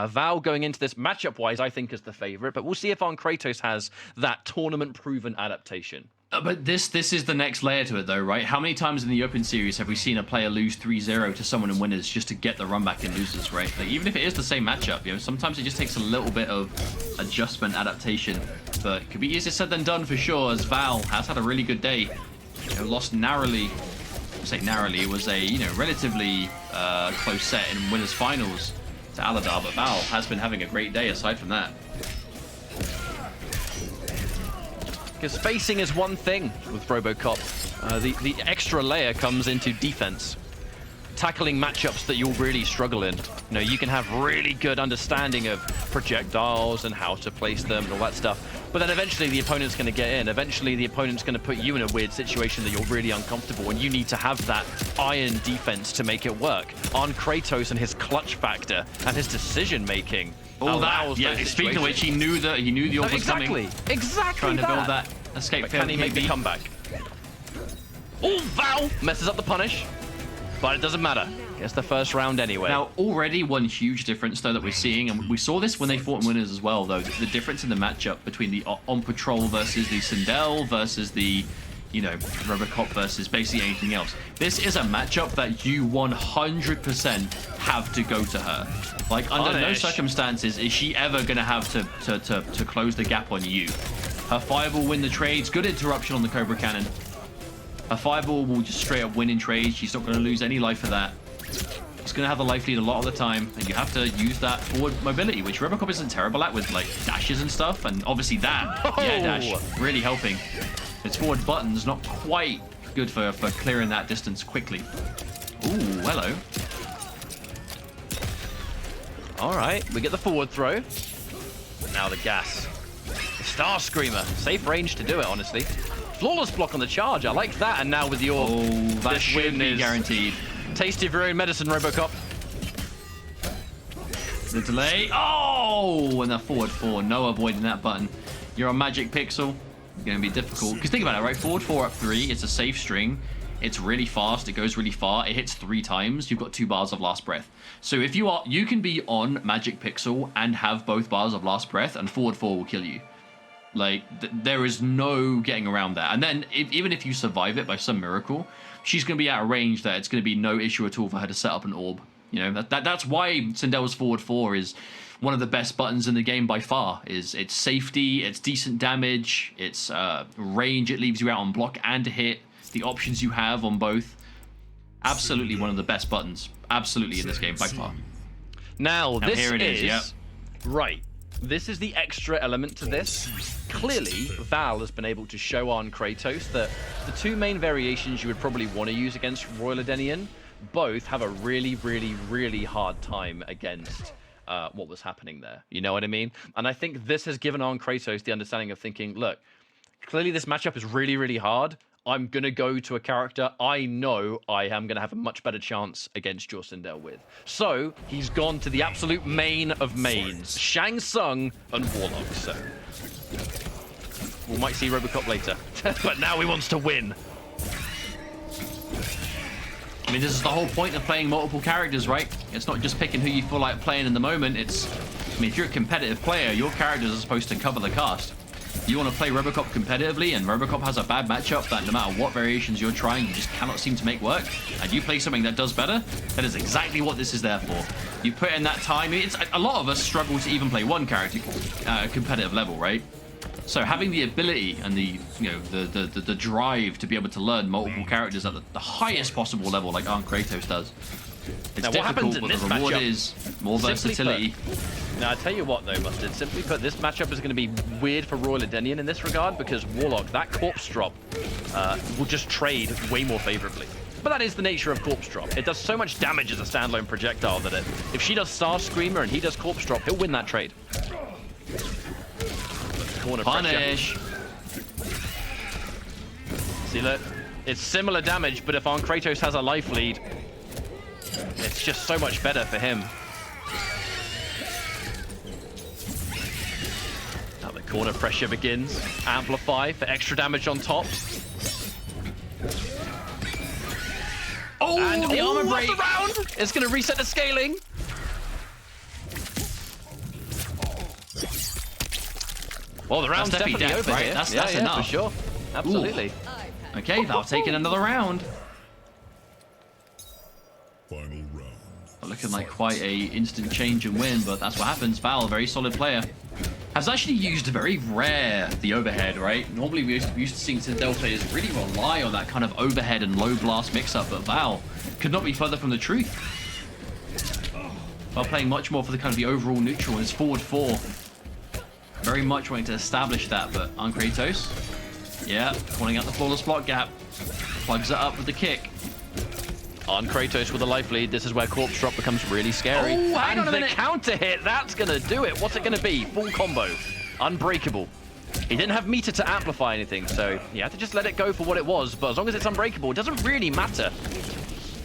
Val going into this matchup-wise, I think, is the favorite. But we'll see if Kratos has that tournament-proven adaptation. But this is the next layer to it, though, right? How many times in the Open Series have we seen a player lose 3-0 to someone in winners just to get the run back in losers, right? Like, even if it is the same matchup, you know, sometimes it just takes a little bit of adjustment, adaptation. But it could be easier said than done for sure, as Val has had a really good day. You know, lost narrowly. I say narrowly. It was a, you know, relatively close set in winners finals to Aladar, but Val has been having a great day aside from that. Because spacing is one thing with Robocop. The extra layer comes into defense. Tackling matchups that you'll really struggle in. You know, you can have really good understanding of projectiles and how to place them and all that stuff. But then eventually the opponent's going to get in. Eventually the opponent's going to put you in a weird situation that you're really uncomfortable, and you need to have that iron defense to make it work. On Kratos and his clutch factor and his decision making. All that, yeah. Speaking of which, he knew the orb was coming. Exactly. Trying to build that escape. But can he make the comeback? Oh, Val messes up the punish, but it doesn't matter. It's the first round anyway. Now, already one huge difference, though, that we're seeing, and we saw this when they fought in winners as well, though, the difference in the matchup between the On Patrol versus the Sindel versus the, you know, Robocop versus basically anything else. This is a matchup that you 100% have to go to her. Like, under no circumstances is she ever going to have to close the gap on you. Her fireball will win the trades. Good interruption on the Cobra Cannon. Her fireball will just straight up win in trades. She's not going to lose any life for that. She's going to have the life lead a lot of the time, and you have to use that forward mobility, which Robocop isn't terrible at with, like, dashes and stuff, and obviously that, yeah, dash, really helping. Its forward button's not quite good for clearing that distance quickly. Ooh, hello. All right, we get the forward throw. Now the gas. The Star Screamer. Safe range to do it, honestly. Flawless block on the charge. I like that. And now with the orb, that should be guaranteed. Taste of your own medicine, Robocop. The delay. Oh, and the forward 4. No avoiding that button. You're on Magic Pixel. It's going to be difficult. Because think about it, right? Forward 4 up 3. It's a safe string. It's really fast. It goes really far. It hits 3 times. You've got 2 bars of last breath. So if you can be on Magic Pixel and have both bars of last breath, and forward 4 will kill you. Like, there is no getting around that. And then even if you survive it by some miracle, she's going to be at a range that it's going to be no issue at all for her to set up an orb. You know, that's why Sindel's forward 4 is one of the best buttons in the game by far. Is its safety, its decent damage, its range it leaves you out on block and hit, the options you have on both. Absolutely one of the best buttons. Absolutely in this game by far. Now this here it is, yep. Right. This is the extra element to this. Clearly, Val has been able to show on Kratos that the 2 main variations you would probably want to use against Royal Edenian both have a really, really, really hard time against what was happening there. You know what I mean? And I think this has given on Kratos the understanding of thinking, look, clearly this matchup is really, really hard. I'm going to go to a character I know I am going to have a much better chance against your Sindel with. So, he's gone to the absolute main of mains. Shang Tsung and Warlock, so. We might see Robocop later. But now he wants to win. I mean, this is the whole point of playing multiple characters, right? It's not just picking who you feel like playing in the moment. It's, I mean, if you're a competitive player, your characters are supposed to cover the cast. You want to play Robocop competitively, and Robocop has a bad matchup that no matter what variations you're trying, you just cannot seem to make work, and you play something that does better, that is exactly what this is there for. You put in that time. It's a lot of us struggle to even play one character competitive level, right? So having the ability and the, you know, the drive to be able to learn multiple characters at the highest possible level, like Kratos does, it's now, difficult, but the reward is more versatility. Now, I tell you what, though, Mustard, simply put, this matchup is going to be weird for Royal Edenian in this regard, because Warlock, that corpse drop, will just trade way more favorably. But that is the nature of corpse drop. It does so much damage as a standalone projectile that if she does Star Screamer and he does corpse drop, he'll win that trade. Corner punish. See, look, it's similar damage, but if Kratos has a life lead, it's just so much better for him. Corner pressure begins. Amplify for extra damage on top. Oh, And the armor off break. the round! It's going to reset the scaling. Well, the round's definitely definitely death, over right? here. That's yeah, enough. for sure. Absolutely. Okay, Val taking another round. Final round. Looking like quite a instant change and win, but that's what happens. Val, very solid player, has actually used very rare the overhead, right? Normally we used to seeing Sindel players really rely on that kind of overhead and low blast mix-up, but Val could not be further from the truth. Val playing much more for the kind of the overall neutral and his forward four. Very much wanting to establish that, but on Kratos, yeah, calling out the flawless block gap, plugs it up with the kick. On Kratos with a life lead, this is where corpse drop becomes really scary. Oh, hang on a the minute. counter hit, that's gonna do it. What's it gonna be? Full combo. Unbreakable. He didn't have meter to amplify anything, so you have to just let it go for what it was. But as long as it's unbreakable, it doesn't really matter.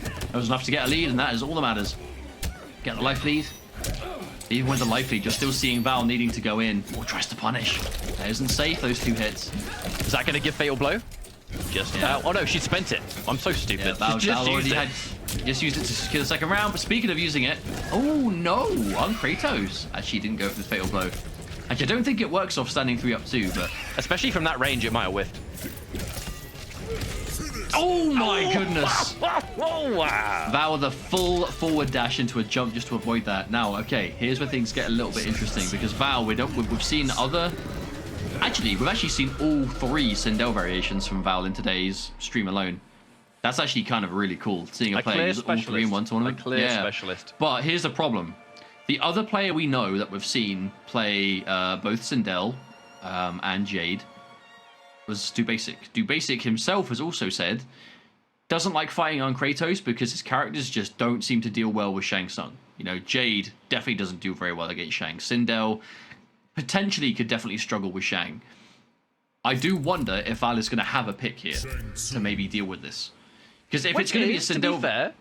That was enough to get a lead, and that is all that matters. Get the life lead. Even with the life lead, you're still seeing Val needing to go in or tries to punish. That isn't safe, those two hits. Is that gonna give fatal blow? Just about. Oh no, she spent it. I'm so stupid. Yeah, Val, Just Val already used it. had just used it to secure the second round. But speaking of using it, oh no, on Kratos. Actually, didn't go for the fatal blow. Actually, I don't think it works off standing 3-up-2, but Especially from that range, it might have whiffed. oh my goodness. Oh, wow. Val with a full forward dash into a jump just to avoid that. Now, okay, here's where things get a little bit interesting because Val, we've seen other. Actually, we've actually seen all three Sindel variations from Val in today's stream alone. That's actually kind of really cool, seeing a player use all three in one tournament. A clear specialist. But here's the problem. The other player we know that we've seen play both Sindel and Jade was Do Basic. Do Basic himself has also said doesn't like fighting on Kratos because his characters just don't seem to deal well with Shang Tsung. You know, Jade definitely doesn't do very well against Shang. Sindel potentially could definitely struggle with Shang. I do wonder if Val is going to have a pick here to maybe deal with this. Because if it's going to be a Sindel... To be fair,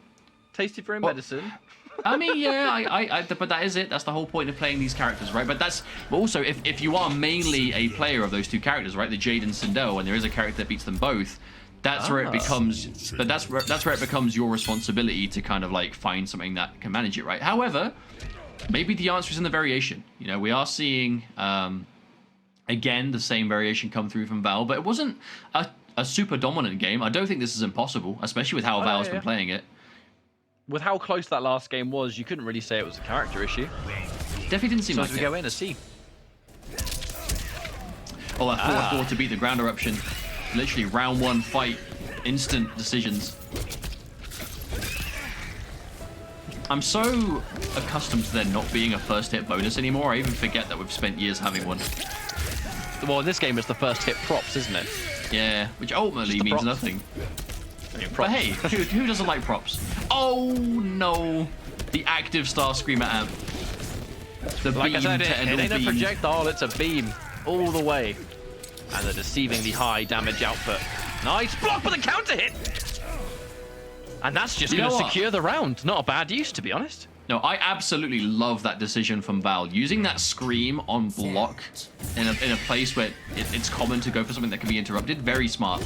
tasty for a medicine. I mean, yeah, but that is it. That's the whole point of playing these characters, right? But that's also if you are mainly a player of those two characters, right, the Jade and Sindel, and there is a character that beats them both, that's where it becomes. But that's where it becomes your responsibility to kind of like find something that can manage it, right? However, maybe the answer is in the variation. You know, we are seeing again the same variation come through from Val, but it wasn't a super dominant game. I don't think this is impossible, especially with how Val's been playing it. With how close that last game was, you couldn't really say it was a character issue. Definitely didn't seem So like as we it. go in and see. Oh, that 4-4 to beat the ground eruption. Literally round one fight, instant decisions. I'm so accustomed to there not being a first hit bonus anymore. I even forget that we've spent years having one. Well, in this game, it's the first hit props, isn't it? Yeah, which ultimately means props. nothing. I mean, But props. hey, who doesn't like props? Oh no, the active Star Screamer amp. The Like I beam said, to it end all ain't a beams. projectile, it's a beam all the way. And the deceivingly high damage output. Nice block with a counter hit. And that's just You going know to what? secure the round. Not a bad use, to be honest. No, I absolutely love that decision from Val. Using that scream on block in a place where it's common to go for something that can be interrupted. Very smart.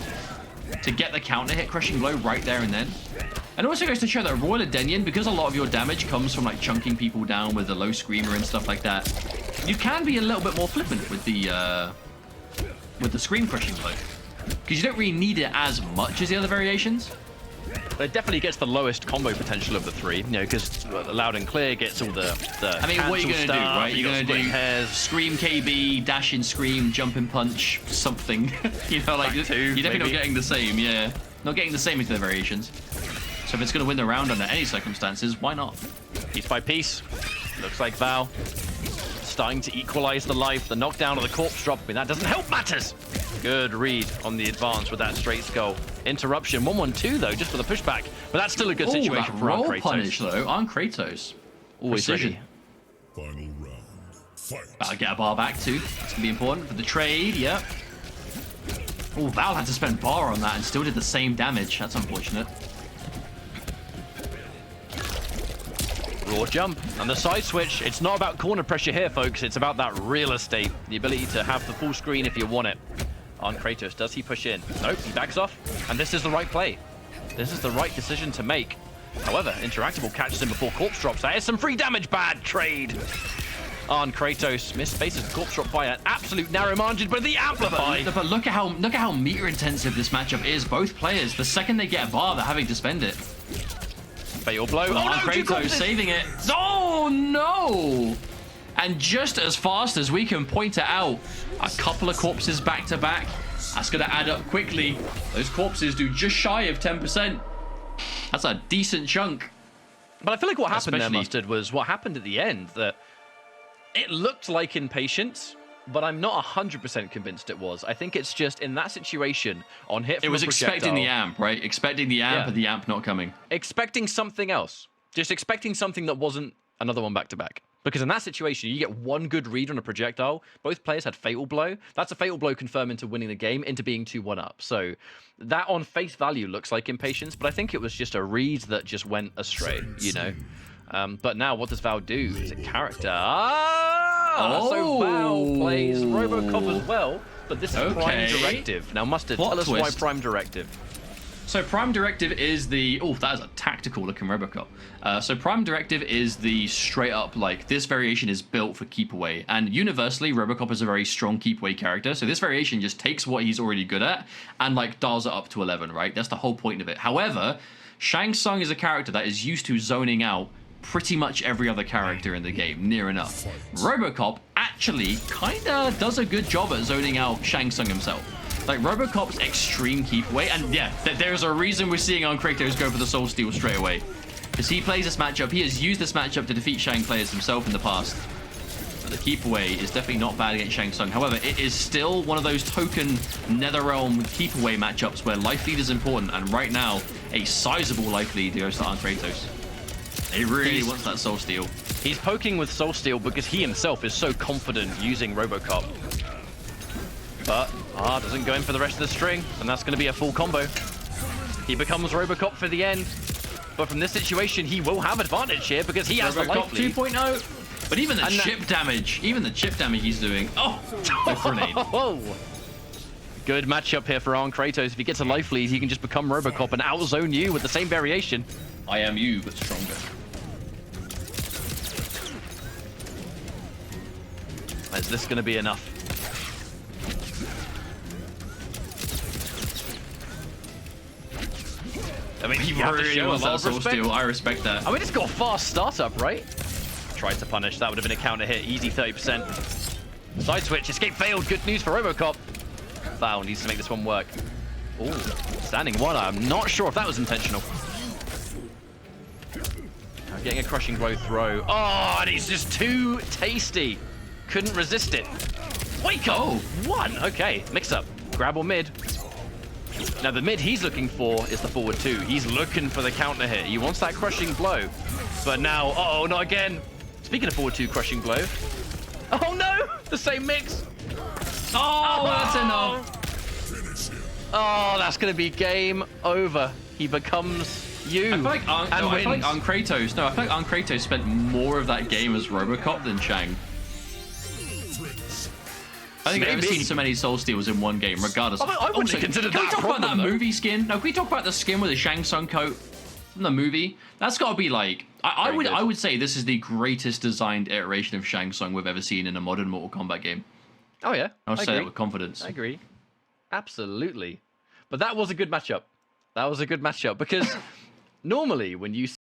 To get the counter hit crushing blow right there and then. And it also goes to show that Royal Edenian, because a lot of your damage comes from like chunking people down with the low screamer and stuff like that, you can be a little bit more flippant with the scream crushing blow. Because you don't really need it as much as the other variations. But it definitely gets the lowest combo potential of the three, you know, because Loud and Clear gets all the I mean, what are you going to do, right? You're going to do hairs. Scream KB, Dash in Scream, Jump and Punch, something. You know, like, Back two, you're definitely not maybe. getting the same, yeah. Not getting the same into the variations. So if it's going to win the round under any circumstances, why not? Piece by piece. Looks like Val starting to equalize the life. The knockdown of the corpse drop. I mean, that doesn't help matters. Good read on the advance with that straight skull. Interruption. 1-1-2 though, just for the pushback. But that's still a good situation that for our roll Kratos. punish, though, on Kratos. Always Precision. ready. Final round. Fight. I'll get a bar back, too. That's going to be important for the trade, yep. Oh, Val had to spend bar on that and still did the same damage. That's unfortunate. Raw jump and the side switch. It's not about corner pressure here, folks. It's about that real estate, the ability to have the full screen if you want it. On Kratos, does he push in? Nope, he backs off. And this is the right play. This is the right decision to make. However, Interactable catches him before corpse drops. That is some free damage. Bad trade. On Kratos, missed spaces the corpse drop by an absolute narrow margin, but the amplify. But look at how meter intensive this matchup is. Both players, the second they get a bar, they're having to spend it. Fatal blow. Oh, no, Kratos saving it. Oh no! And just as fast as we can point it out, a couple of corpses back to back. That's going to add up quickly. Those corpses do just shy of 10%. That's a decent chunk. But I feel like what happened there, Mustard, was what happened at the end. That it looked like impatience, but I'm not 100% convinced it was. I think it's just in that situation on hit from it was expecting the amp, right? Expecting the amp, and the amp not coming. Expecting something else. Just expecting something that wasn't another one back to back. Because in that situation, you get one good read on a projectile. Both players had Fatal Blow. That's a Fatal Blow confirmed into winning the game, into being 2-1 up. So that on face value looks like impatience, but I think it was just a read that just went astray, you know? But now what does Val do? Is it character? So Val plays Robocop as well, but this is Prime Directive. Now, Mustard, tell us why Prime Directive. So Prime Directive is the... Oh, that is a tactical-looking Robocop. So Prime Directive is the straight-up, like, this variation is built for keep away. And universally, Robocop is a very strong keep away character. So this variation just takes what he's already good at and, like, dials it up to 11, right? That's the whole point of it. However, Shang Tsung is a character that is used to zoning out pretty much every other character in the game, near enough. Robocop actually kind of does a good job at zoning out Shang Tsung himself. Like, Robocop's extreme keep away, and yeah, there's a reason we're seeing on Kratos go for the Soul Steal straight away. Because he plays this matchup, he has used this matchup to defeat Shang players himself in the past. But the keep away is definitely not bad against Shang Tsung. However, it is still one of those token Netherrealm keep away matchups where life lead is important, and right now, a sizable life lead goes to on Kratos. He really wants that Soul Steal. He's poking with Soul Steal because he himself is so confident using Robocop. But, doesn't go in for the rest of the string, and that's going to be a full combo. He becomes Robocop for the end. But from this situation, he will have advantage here because he has the life lead. 2.0. But even the chip damage, he's doing. Oh, the grenade. Good matchup here for Arn Kratos. If he gets a life lead, he can just become Robocop and outzone you with the same variation. I am you, but stronger. Is this going to be enough? I mean, he really wants that Soul Steal. I respect that. I mean, it's got a fast startup, right? Tried to punish. That would have been a counter hit. Easy 30%. Side switch. Escape failed. Good news for Robocop. Val needs to make this one work. Oh, standing one. I'm not sure if that was intentional. Getting a crushing blow throw. Oh, and he's just too tasty. Couldn't resist it. Wake up. Oh, one. Okay, mix up. Grab or mid. Now, the mid he's looking for is the forward two. He's looking for the counter hit. He wants that crushing blow. But now, uh-oh, not again. Speaking of forward two crushing blow. Oh, no! The same mix. Oh, that's enough. Oh, that's going to be game over. He becomes you. I feel like on Kratos spent more of that game as Robocop than Shang. I think I've never seen so many Soul Steals in one game, regardless. I wouldn't consider that. Can we talk about that movie skin? No, can we talk about the skin with the Shang Tsung coat from the movie? That's got to be like, I would say this is the greatest designed iteration of Shang Tsung we've ever seen in a modern Mortal Kombat game. Oh yeah, I'll say that with confidence. I agree, absolutely. But that was a good matchup. That was a good matchup because normally when you